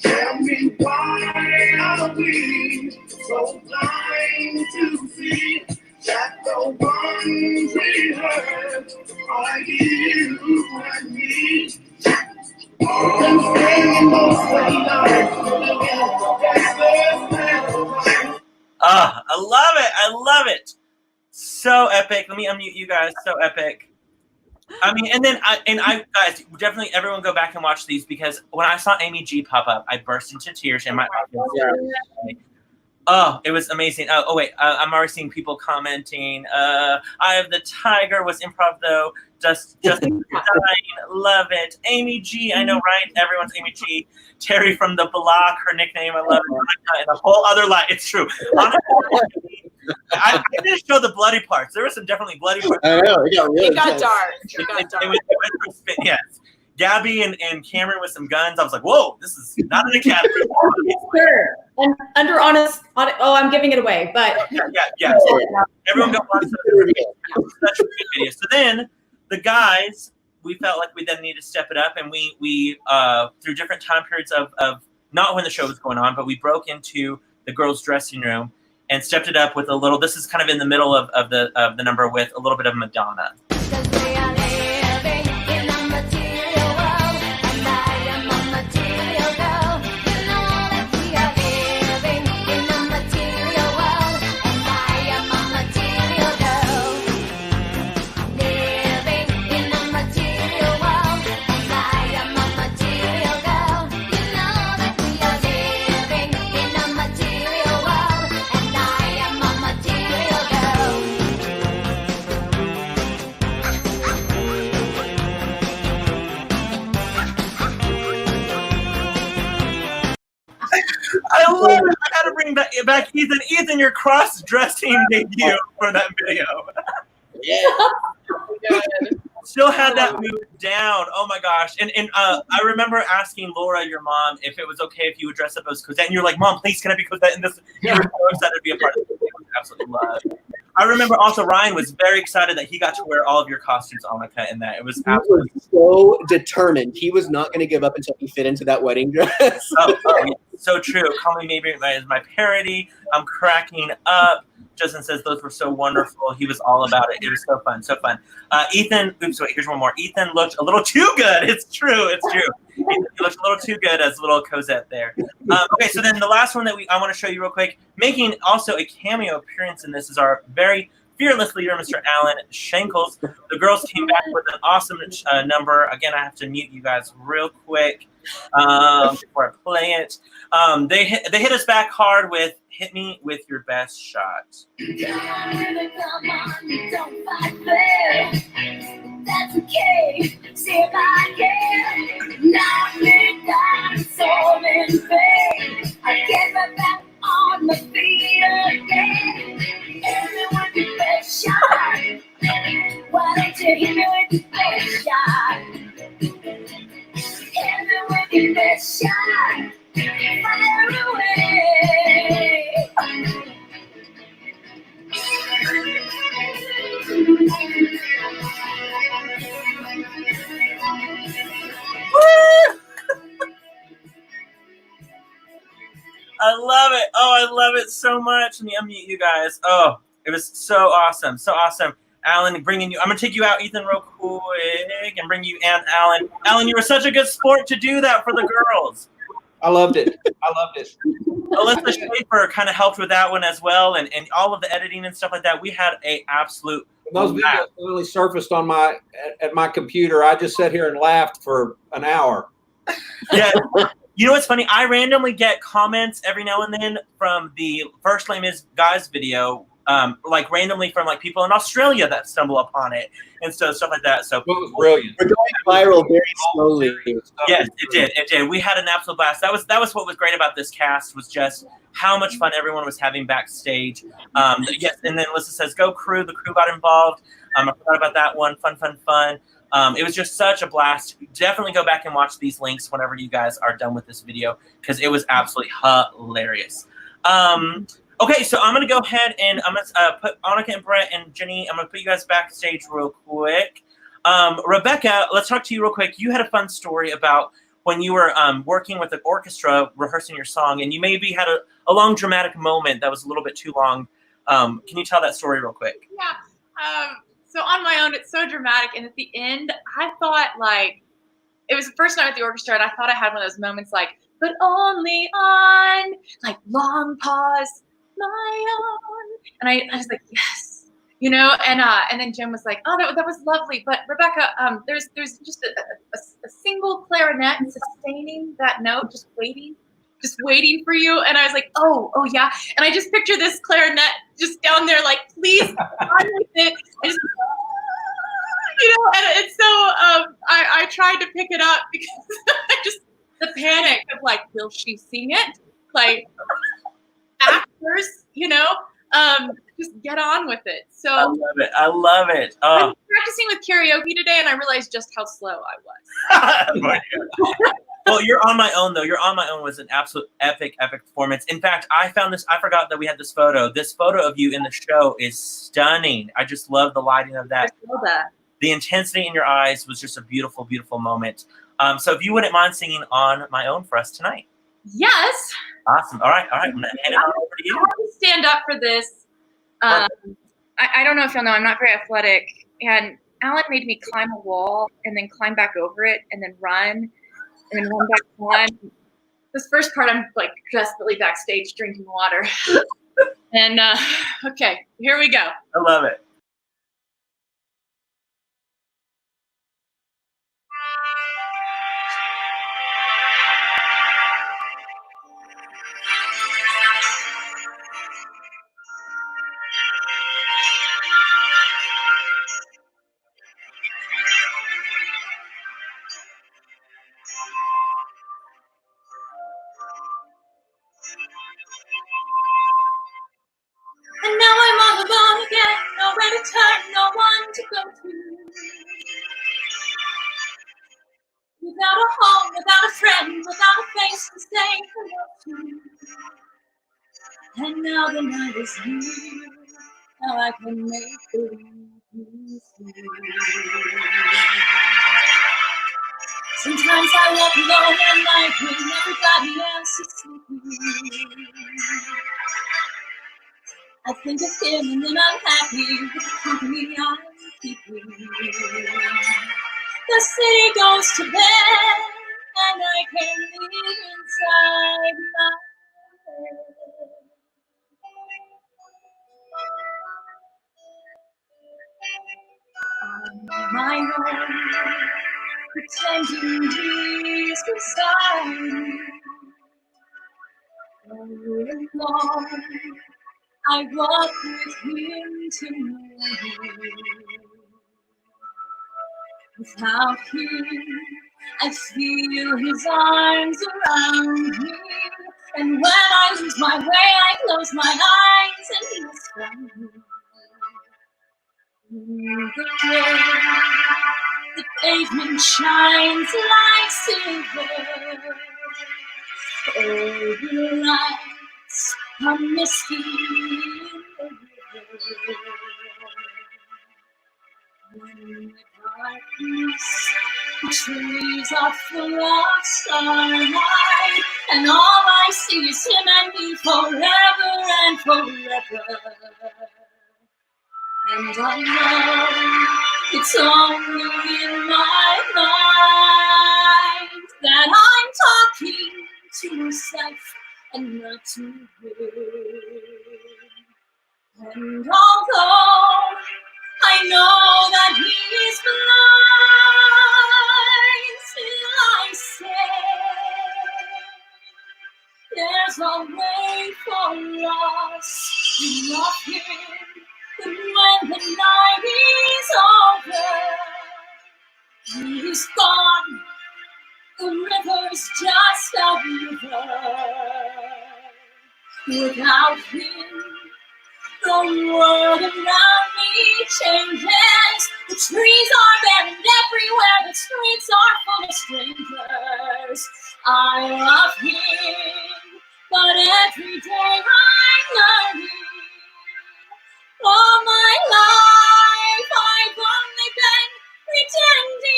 Tell me why are we so blind to see that the ones we hurt are you and me? I love it. I love it. So epic. Let me unmute you guys. So epic. I mean, and then I guys, definitely everyone go back and watch these because when I saw Amy G pop up, I burst into tears and my oh, it was amazing. Oh wait, I'm already seeing people commenting. Eye of the Tiger was improv though. Just dying, love it. Amy G, I know, right? Everyone's Amy G. Terry from the Block, her nickname, I love it. And a whole other life. It's true. Honestly, I didn't show the bloody parts. There were some definitely bloody parts. I know, It got dark. It got dark. It went through a spin, yes. Gabby and Cameron with some guns. I was like, whoa, this is not an academy. Sure. And under honest, oh, I'm giving it away, but yeah. Everyone go watch such a good video. So then the guys, we felt like we then need to step it up, and we through different time periods of not when the show was going on, but we broke into the girls' dressing room and stepped it up with a little. This is kind of in the middle of the number with a little bit of Madonna. I love it. I gotta bring back Ethan. Ethan, your cross-dressing debut for that video. Yeah. Still had that moved down. Oh my gosh. And I remember asking Laura, your mom, if it was okay if you would dress up as Cosette. And you're like, Mom, please, can I be Cosette in this? You were so excited to be a part of it. Absolutely love. I remember also Ryan was very excited that he got to wear all of your costumes, Annika, in that. It was absolutely so determined. He was not going to give up until he fit into that wedding dress. oh, yeah. So true. Call me maybe as my parody. I'm cracking up. Justin says those were so wonderful. He was all about it. It was so fun, so fun. Ethan, oops, wait, here's one more. Ethan looked a little too good. It's true. Ethan looked a little too good as little Cosette there. Okay, so then the last one that I want to show you real quick, making also a cameo appearance in this is our very fearless leader, Mr. Alan Shankles. The girls came back with an awesome number. Again, I have to mute you guys real quick before I play it. They hit us back hard with "Hit Me With Your Best Shot." Come on, don't fight fair. That's okay. See if I can knock me down, so in vain. I get right back on my feet again. Hit me with your best shot. Why don't you hit me with your best shot? Hit me with your best shot. Fire away. I love it. Oh, I love it so much. Let me unmute you guys. Oh, it was so awesome. So awesome. Alan, bringing you. I'm going to take you out, Ethan, real quick and bring you and Alan. Alan, you were such a good sport to do that for the girls. I loved it. Alyssa Schaefer kind of helped with that one as well, and all of the editing and stuff like that. We had a absolute. Those videos finally surfaced on at my computer. I just sat here and laughed for an hour. Yeah. You know what's funny? I randomly get comments every now and then from the First Lame Is Guys video, like randomly from like people in Australia that stumble upon it and stuff like that. So it was brilliant. We're going viral very slowly. Yes, it did. We had an absolute blast. That was what was great about this cast was just how much fun everyone was having backstage. Yes, and then Alyssa says, "Go crew!" The crew got involved. I forgot about that one. Fun. It was just such a blast. Definitely go back and watch these links whenever you guys are done with this video because it was absolutely hilarious. Okay, so I'm going to go ahead and I'm going to put Annika and Brett and Jenny, I'm going to put you guys backstage real quick. Rebecca, let's talk to you real quick. You had a fun story about when you were working with the orchestra, rehearsing your song, and you maybe had a long dramatic moment that was a little bit too long. Can you tell that story real quick? Yeah. So on my own, it's so dramatic. And at the end, I thought like, it was the first night at the orchestra and I thought I had one of those moments like, but only on, like long pause, my own. And I was like, yes. you know, and then Jim was like, oh, that was lovely, but Rebecca, there's just a single clarinet sustaining that note, just waiting for you. And I was like, oh yeah. And I just picture this clarinet just down there, like, please on with it. I just, you know, and so I tried to pick it up because I just, the panic of like, will she sing it? Like, actors, you know, just get on with it. So I love it. I love it. I was practicing with karaoke today, and I realized just how slow I was. Well, You're on My Own, though. You're on My Own was an absolute epic performance. In fact, I found this. I forgot that we had this photo. This photo of you in the show is stunning. I just love the lighting of that. I love that. The intensity in your eyes was just a beautiful, beautiful moment. So if you wouldn't mind singing On My Own for us tonight. Yes. Awesome. All right. I'm going to hand it over to you. I have to stand up for this. I don't know if y'all know, I'm not very athletic. And Alan made me climb a wall and then climb back over it and then run and then run back on. This first part, I'm like desperately backstage drinking water. And okay, here we go. I love it. And now I'm all alone again, nowhere to turn, no one to go to. Without a home, without a friend, without a face to say hello to. And now the night is here, now I can make believe see. Sometimes I walk alone at night when everybody else is sleeping. I think of him and then I'm happy with the company I'm keeping. The city goes to bed and I can live inside my head. On my own, pretending he's beside me. All alone, I walk with him to know you. Without him, I feel his arms around me. And when I lose my way, I close my eyes and he is from me. In the rain, the pavement shines like silver. All the lights are misty in the river. In the darkness, the trees are full of starlight, and all I see is him and me forever and forever. And I know it's only in my mind that I'm talking to myself and not to him. And although I know that he is blind, still I say there's a way for us to love him. But when the night is over, he's gone. The river's just a river. Without him, the world around me changes. The trees are bare and everywhere the streets are full of strangers. I love him, but every day I'm learning. All my life I've only been pretending.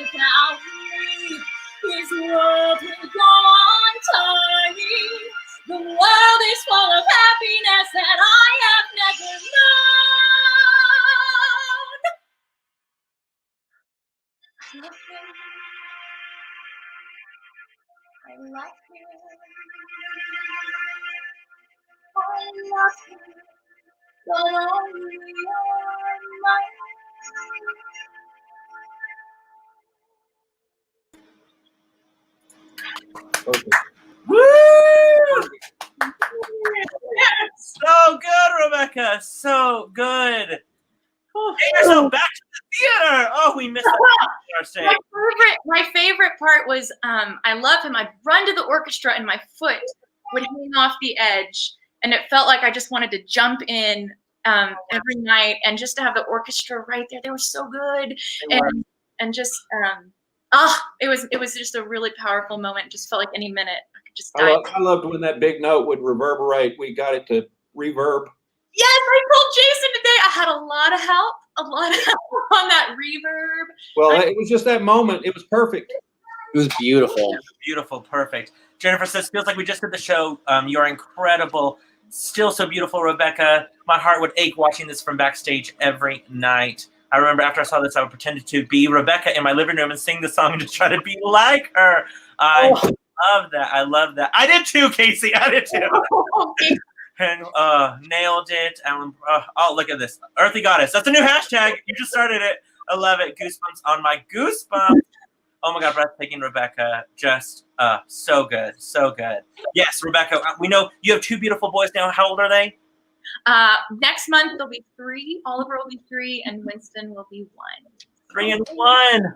Without me, his world will go on turning. The world is full of happiness that I have never known. I love him. I love him. I love him. But only on my Woo! So good, Rebecca. So good. Get yourself back to the theater. Oh, we missed our stage. My favorite part was I love him. I'd run to the orchestra and my foot would hang off the edge, and it felt like I just wanted to jump in every night and just to have the orchestra right there. They were so good, and just it was just a really powerful moment. It just felt like any minute I could just dive. I loved when that big note would reverberate. We got it to reverb. Yes, I told Jason today I had a lot of help on that reverb. Well, it was just that moment. It was perfect. It was beautiful. Beautiful, perfect. Jennifer says, feels like we just did the show. You're incredible. Still so beautiful, Rebecca. My heart would ache watching this from backstage every night. I remember after I saw this, I would pretend to be Rebecca in my living room and sing the song and just try to be like her. I love that. I love that. I did too, Casey. I did too. And nailed it. Alan, oh, look at this. Earthy Goddess. That's a new hashtag. You just started it. I love it. Goosebumps on my goosebumps. Oh my God, breathtaking, Rebecca. Just so good. So good. Yes, Rebecca, we know you have two beautiful boys now. How old are they? Next month, they'll be 3. Oliver will be 3, and Winston will be 1. 3 and 1.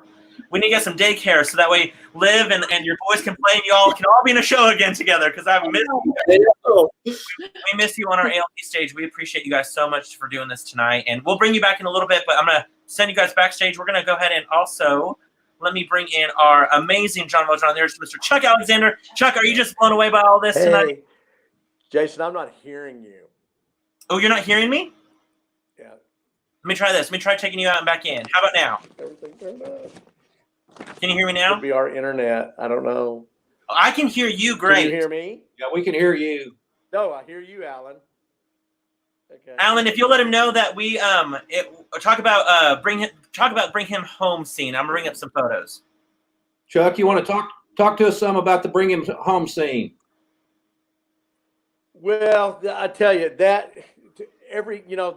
We need to get some daycare so that way Liv and your boys can play and you all can all be in a show again together because I've missed you. We miss you on our ALT stage. We appreciate you guys so much for doing this tonight. And we'll bring you back in a little bit, but I'm going to send you guys backstage. We're going to go ahead and also let me bring in our amazing John Mojon. There's Mr. Chuck Alexander. Chuck, are you just blown away by all this tonight? Jason, I'm not hearing you. Oh, you're not hearing me? Yeah. Let me try this. Let me try taking you out and back in. How about now? Everything turned up. Can you hear me now? Could be our internet. I don't know. I can hear you great. Can you hear me? Yeah, we can hear you. No, I hear you, Alan. Okay. Alan, if you'll let him know that we talk about bring him home scene. I'm gonna bring up some photos. Chuck, you want to talk to us some about the bring him home scene? Well, I tell you that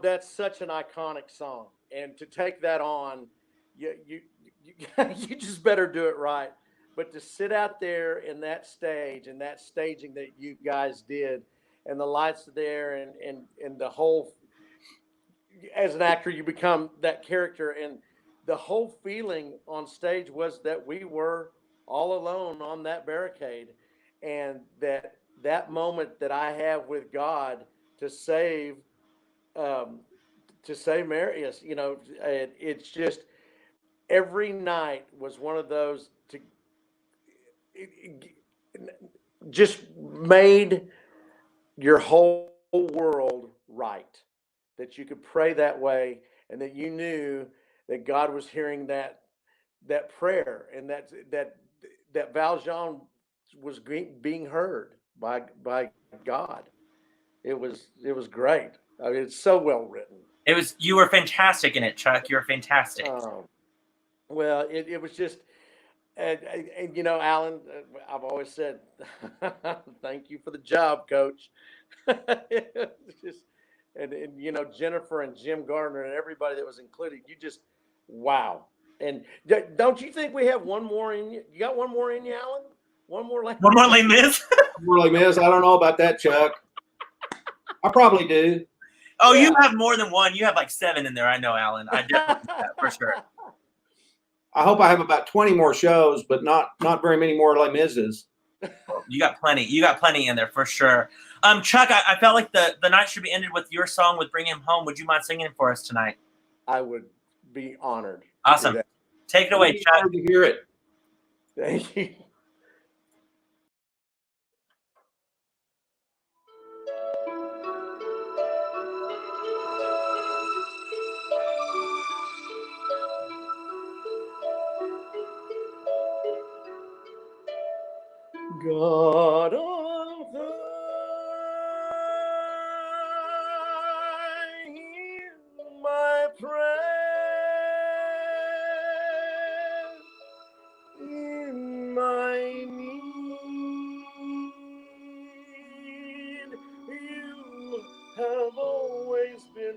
that's such an iconic song, and to take that on, you just better do it right. But to sit out there in that stage and that staging that you guys did, and the lights are there, and the whole, as an actor, you become that character, and the whole feeling on stage was that we were all alone on that barricade, and that moment that I have with God to save Marius, it's just every night was one of those just made your whole world right, that you could pray that way and that you knew that God was hearing that prayer, and that Valjean was being heard by God. It was great. I mean, it's so well written. You were fantastic in it, Chuck. You were fantastic. Well, it was just, and Alan, I've always said, thank you for the job, Coach. Just, and Jennifer and Jim Gardner and everybody that was included, you just, wow. And don't you think we have one more in you? You got one more in you, Alan? One more Les Mis? More Les Mis? I don't know about that, Chuck. I probably do. Oh, yeah. You have more than one. You have like 7 in there. I know, Alan. I definitely do that for sure. I hope I have about 20 more shows, but not very many more Les Mises. You got plenty. You got plenty in there for sure. Chuck, I felt like the night should be ended with your song with Bring Him Home. Would you mind singing it for us tonight? I would be honored. Awesome. Take it away, Chuck. Glad to hear it. Thank you. God of the hear my prayer in my need. You have always been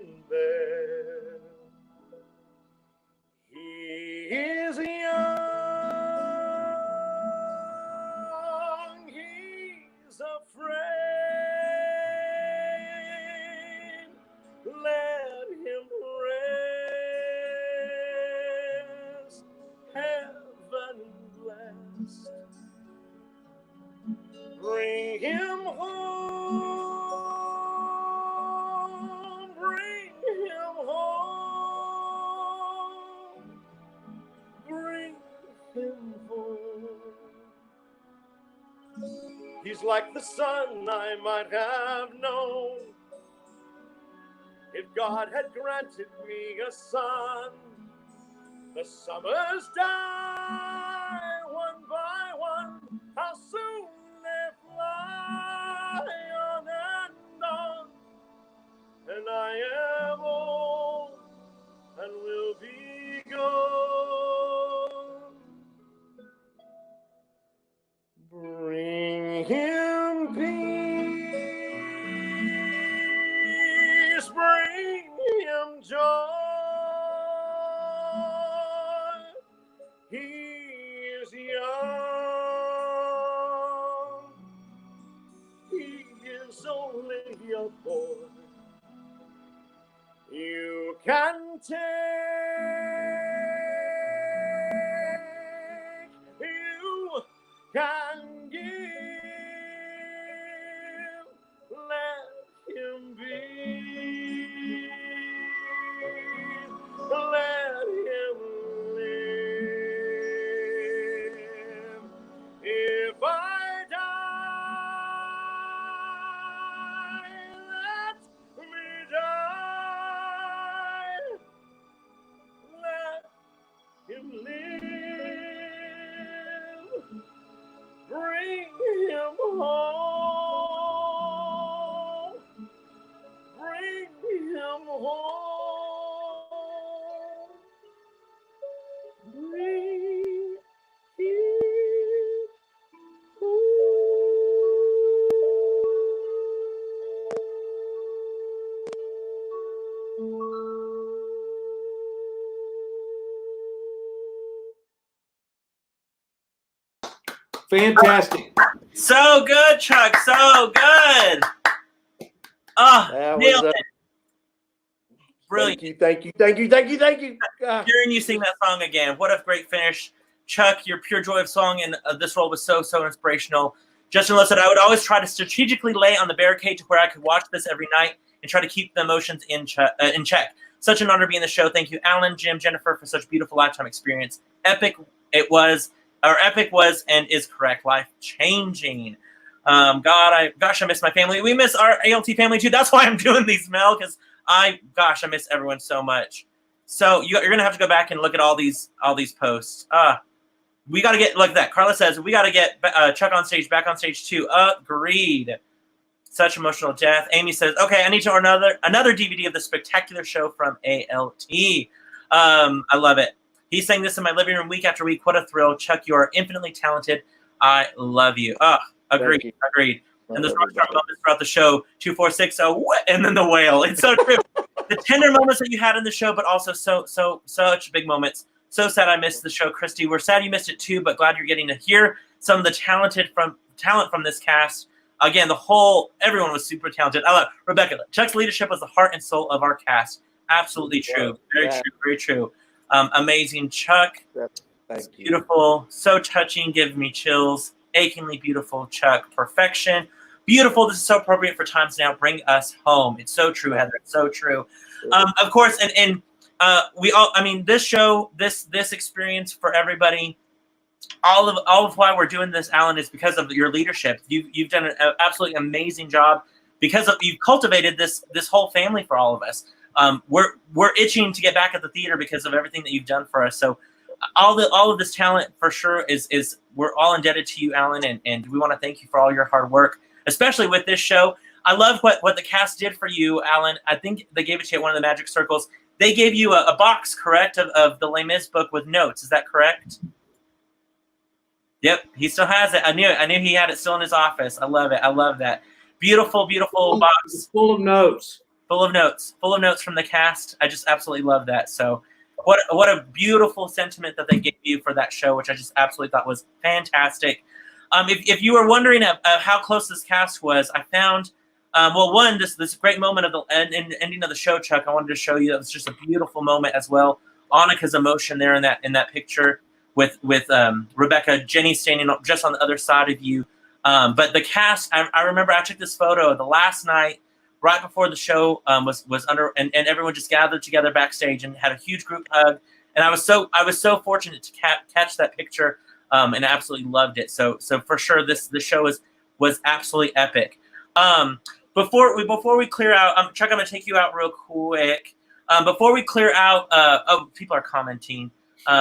She's like the sun I might have known if God had granted me a son. The summers die one by one. How soon they fly on and on. And I am old and will be gone. Bring him peace, bring him joy. He is young, he is only a boy. You can take, you can give, let him be, let him live. If I die, let me die, let him live. Bring him home. Bring him home. Bring him Fantastic. So good, Chuck. So good. That Nailed was, it. Brilliant. Thank you. Hearing you sing that song again, what a great finish. Chuck, your pure joy of song in this role was so inspirational. Justin Love said, I would always try to strategically lay on the barricade to where I could watch this every night and try to keep the emotions in check. Such an honor to be in the show. Thank you, Alan, Jim, Jennifer, for such a beautiful lifetime experience. Epic was and is correct. Life-changing. I miss my family. We miss our ALT family too. That's why I'm doing these, Mel, because I miss everyone so much. So you're gonna have to go back and look at all these posts. We got to get, like that. Carla says, we got to get Chuck on stage, back on stage too. Agreed. Such emotional death. Amy says, okay, I need to order another DVD of the spectacular show from ALT. I love it. He's saying this in my living room week after week. What a thrill. Chuck, you are infinitely talented. I love you. Agreed. And there's rockstar moments throughout the show. 2460, and then the whale. It's so true. The tender moments that you had in the show, but also such big moments. So sad I missed the show, Christy. We're sad you missed it too, but glad you're getting to hear some of the talent from this cast. Again, everyone was super talented. I love Rebecca. Chuck's leadership was the heart and soul of our cast. Absolutely true. Very true. Amazing, Chuck. Thank you. Beautiful. So touching. Give me chills. Achingly beautiful, Chuck. Perfection. Beautiful. This is so appropriate for times now. Bring us home. It's so true, Heather. It's so true. Of course, and we all. I mean, this show, this experience for everybody. All of why we're doing this, Alan, is because of your leadership. You've done an absolutely amazing job because you've cultivated this whole family for all of us. We're itching to get back at the theater because of everything that you've done for us. So all of this talent for sure is we're all indebted to you, Alan, and we want to thank you for all your hard work, especially with this show. I love what the cast did for you, Alan. I think they gave it to you at one of the Magic Circles. They gave you a box, correct, of the Les Mis book with notes. Is that correct? Yep, he still has it. I knew he had it still in his office. I love it. I love that. Beautiful box. Full of notes. Full of notes from the cast. I just absolutely love that. So what a beautiful sentiment that they gave you for that show, which I just absolutely thought was fantastic. If you were wondering how close this cast was, I found, this great moment of the ending of the show, Chuck. I wanted to show you that was just a beautiful moment as well. Annika's emotion there in that picture with Rebecca, Jenny standing up just on the other side of you. But the cast, I remember I took this photo the last night, right before the show was under, and everyone just gathered together backstage and had a huge group hug. And I was so fortunate to catch that picture and absolutely loved it. So for sure, the show was was absolutely epic. Before we clear out, Chuck, I'm gonna take you out real quick. Before we clear out, people are commenting.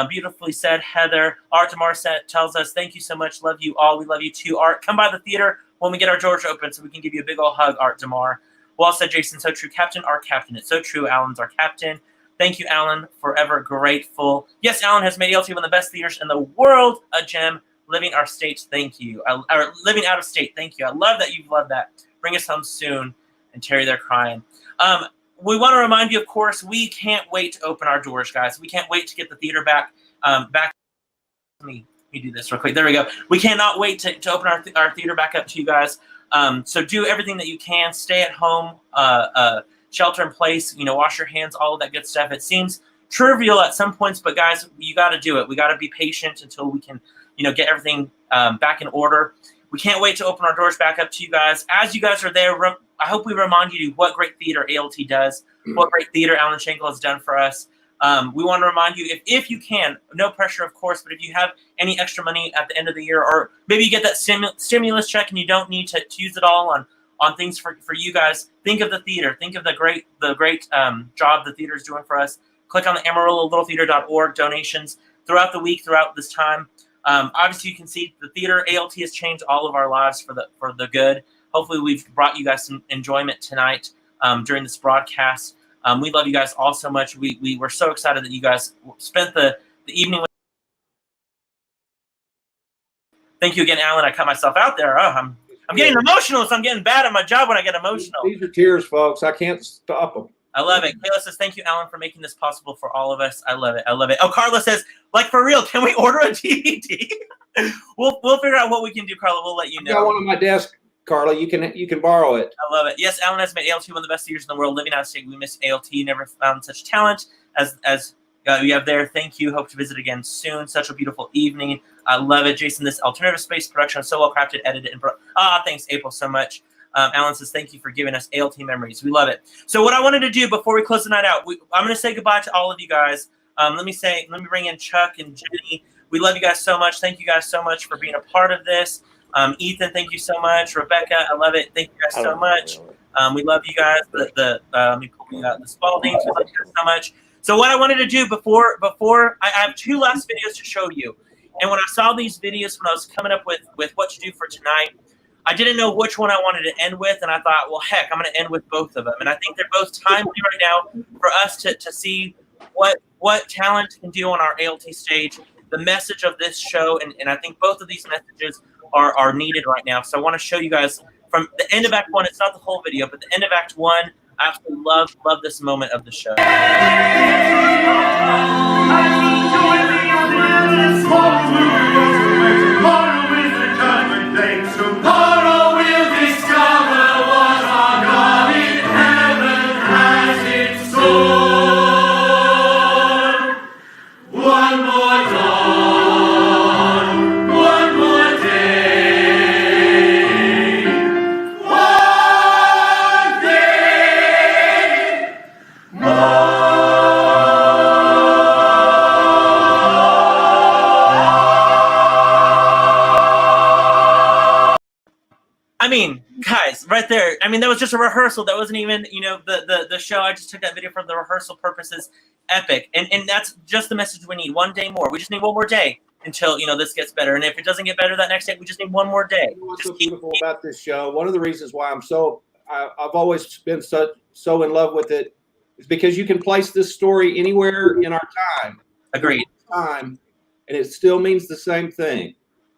Beautifully said, Heather. Art DeMar tells us, thank you so much. Love you all. We love you too. Art, come by the theater when we get our doors open so we can give you a big old hug, Art DeMar. Well said, Jason. So true. Captain, our captain. It's so true. Alan's our captain. Thank you, Alan. Forever grateful. Yes, Alan has made ALT one of the best theaters in the world. A gem. Living our state. Thank you. Or living out of state. Thank you. I love that you've loved that. Bring us home soon. And Terry, they're crying. We want to remind you, of course, we can't wait to open our doors, guys. We can't wait to get the theater back. Let me do this real quick. There we go. We cannot wait to open our theater back up to you guys. So do everything that you can. Stay at home. Shelter in place. Wash your hands. All of that good stuff. It seems trivial at some points, but guys, you got to do it. We got to be patient until we can, get everything back in order. We can't wait to open our doors back up to you guys. As you guys are there, I hope we remind you what great theater ALT does, what great theater Alan Schenkel has done for us. We want to remind you, if you can, no pressure, of course, but if you have any extra money at the end of the year, or maybe you get that stimulus check and you don't need to use it all on things for you guys, think of the theater. Think of the great job the theater is doing for us. Click on the AmarilloLittleTheater.org donations throughout the week, throughout this time. Obviously, you can see the theater ALT has changed all of our lives for the good. Hopefully, we've brought you guys some enjoyment tonight during this broadcast. We love you guys all so much. We were so excited that you guys spent the evening with. Thank you again, Alan. I cut myself out there. Oh, I'm getting emotional, so I'm getting bad at my job when I get emotional. These are tears, folks. I can't stop them. I love it. Kayla says, thank you, Alan, for making this possible for all of us. I love it. I love it. Oh, Carla says, like, for real, can we order a DVD? We'll figure out what we can do, Carla. We'll let you know. I got one on my desk, Carla. You can borrow it. I love it. Yes, Alan has made ALT one of the best theaters in the world. Living out of state, we miss ALT. Never found such talent as you have there. Thank you. Hope to visit again soon. Such a beautiful evening. I love it, Jason. This alternative space production is so well crafted, edited, and thanks, April, so much. Alan says, thank you for giving us ALT memories. We love it. So what I wanted to do before we close the night out, I'm going to say goodbye to all of you guys. Let me bring in Chuck and Jenny. We love you guys so much. Thank you guys so much for being a part of this. Ethan, thank you so much. Rebecca, I love it. Thank you guys so much. We love you guys. The Spaldings, we love you guys so much. So what I wanted to do before I have two last videos to show you. And when I saw these videos, when I was coming up with what to do for tonight, I didn't know which one I wanted to end with, and I thought, well, heck, I'm going to end with both of them. And I think they're both timely right now for us to see what talent can do on our ALT stage, the message of this show, and I think both of these messages are needed right now. So I want to show you guys from the end of Act 1. It's not the whole video, but the end of Act 1. I absolutely love this moment of the show. Tomorrow we'll discover what our God in heaven has in store. One more dawn, one more day, one day more. I mean, guys, right there. I mean, that was just a rehearsal. That wasn't even, the show. I just took that video for the rehearsal purposes. Epic. And that's just the message we need. One day more. We just need one more day until, this gets better. And if it doesn't get better that next day, we just need one more day. What's so beautiful about this show, one of the reasons why I've always been so in love with it is because you can place this story anywhere in our time. Agreed. And it still means the same thing.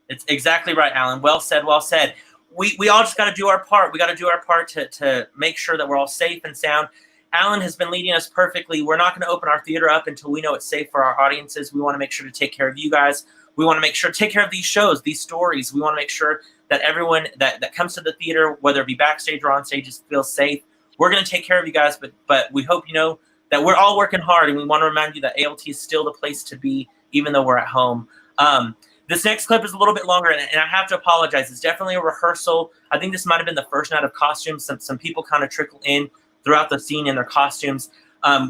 It's exactly right, Alan. Well said, well said. We all just got to do our part. We got to do our part to make sure that we're all safe and sound. Alan has been leading us perfectly. We're not going to open our theater up until we know it's safe for our audiences. We want to make sure to take care of you guys. We want to make sure to take care of these shows, these stories. We want to make sure that everyone that comes to the theater, whether it be backstage or on stage, feels safe. We're going to take care of you guys, but we hope you know that we're all working hard, and we want to remind you that ALT is still the place to be, even though we're at home. This next clip is a little bit longer, and I have to apologize. It's definitely a rehearsal. I think this might have been the first night of costumes. Some people kind of trickle in throughout the scene in their costumes.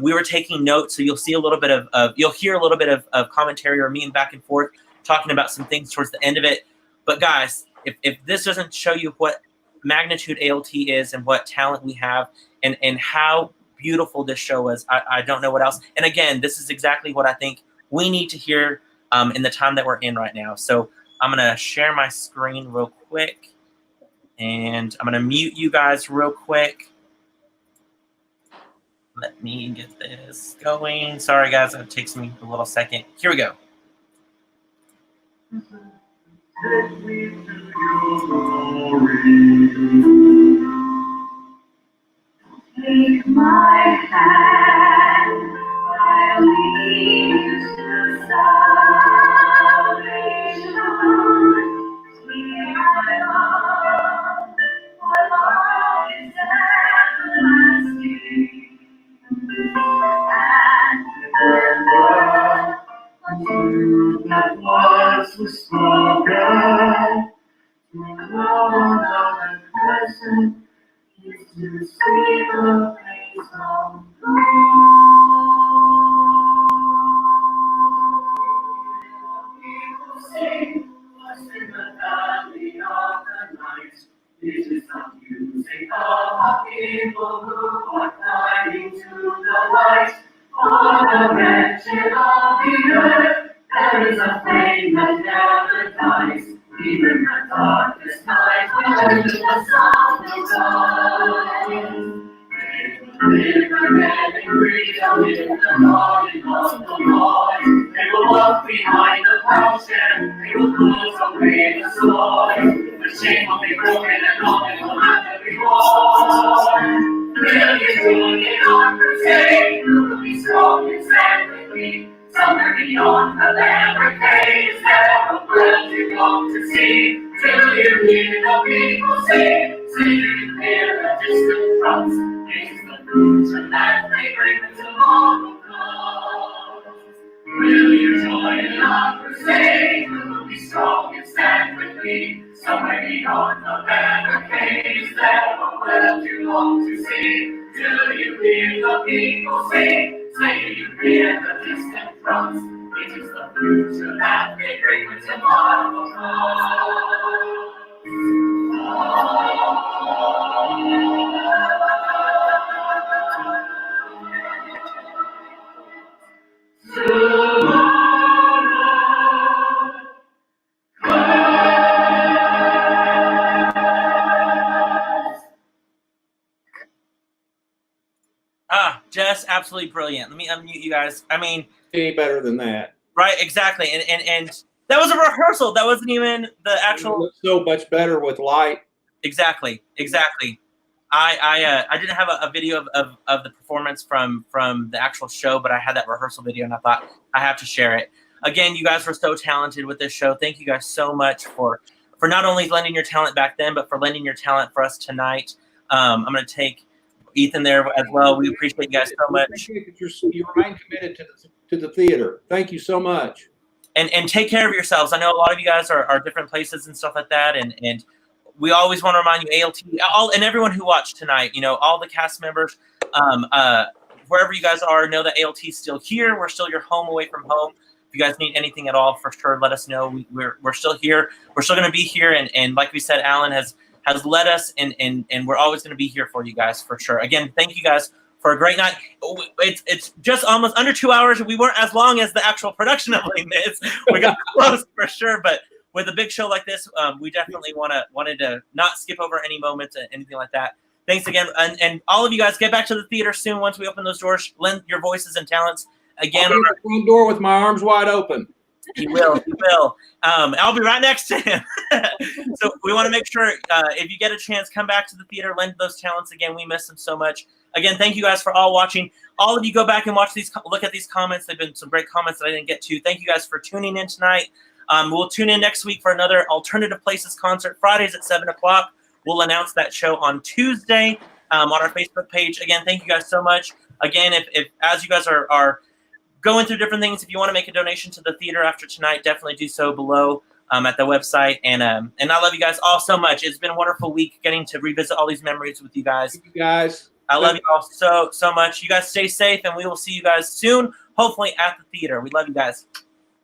We were taking notes, so you'll see a little bit you'll hear a little bit of commentary or me back and forth talking about some things towards the end of it. But guys, if this doesn't show you what magnitude ALT is and what talent we have and how beautiful this show was, I don't know what else. And again, this is exactly what I think we need to hear in the time that we're in right now. So I'm going to share my screen real quick, and I'm going to mute you guys real quick. Let me get this going. Sorry, guys, it takes me a little second. Here we go. Take me to your glory. Take my hand, I'll lead you to salvation. Sweet my love is everlasting. And remember the word that was spoken to Lord of the present is to see the face of God. Sing, blessed in the valley of the night. This is the music of a people who are climbing to the light. For the wretched of the earth, there is a flame that never dies. Even the darkest night will hear the sound of God. River and freedom in the dawning of the Lord. They will walk behind the plowshare. They will close away the sword. The shame will be broken and all will have to be born. Will you join in our crusade? We'll be strong and stand with me. Somewhere beyond the barricades, there a world you long to see. Till you hear the people sing, till you hear the distant drums. It's the future that they bring tomorrow comes. Will you join in our crusade? We'll be strong and stand with me. Somewhere beyond the barricades, there a world you long to see. Till you hear the people sing. Till you hear the distant drums, it is the future that they bring when tomorrow comes. Jess, absolutely brilliant. Let me unmute you guys. I mean, any better than that, right? Exactly. And that was a rehearsal. That wasn't even the actual. It looks so much better with light. Exactly. I didn't have a video of the performance from the actual show, but I had that rehearsal video, and I thought I have to share it. Again, you guys were so talented with this show. Thank you guys so much for not only lending your talent back then, but for lending your talent for us tonight. I'm going to take Ethan there as well. We appreciate you guys so much. You remain committed to the theater. Thank you so much. And take care of yourselves. I know a lot of you guys are different places and stuff like that, and we always want to remind you, ALT, and everyone who watched tonight, all the cast members, wherever you guys are, know that ALT is still here. We're still your home away from home. If you guys need anything at all, for sure, let us know. We're still here. We're still going to be here, and like we said, Alan has led us, and we're always going to be here for you guys, for sure. Again, thank you guys for a great night. It's just almost under 2 hours. We weren't as long as the actual production of Les Mis. We got close for sure, but with a big show like this, we definitely wanted to not skip over any moments and anything like that. Thanks again, and all of you guys, get back to the theater soon once we open those doors. Lend your voices and talents again. I'll be at the front door with my arms wide open. He will. I'll be right next to him. So we want to make sure if you get a chance, come back to the theater, lend those talents again. We miss them so much. Again, thank you guys for all watching. All of you go back and look at these comments. They've been some great comments that I didn't get to. Thank you guys for tuning in tonight. We'll tune in next week for another Alternative Places concert, Fridays at 7 o'clock. We'll announce that show on Tuesday on our Facebook page. Again, thank you guys so much. Again, if as you guys are going through different things, if you want to make a donation to the theater after tonight, definitely do so below at the website. And I love you guys all so much. It's been a wonderful week getting to revisit all these memories with you guys. Thank you guys. I love you all so much. You guys stay safe, and we will see you guys soon, hopefully at the theater. We love you guys.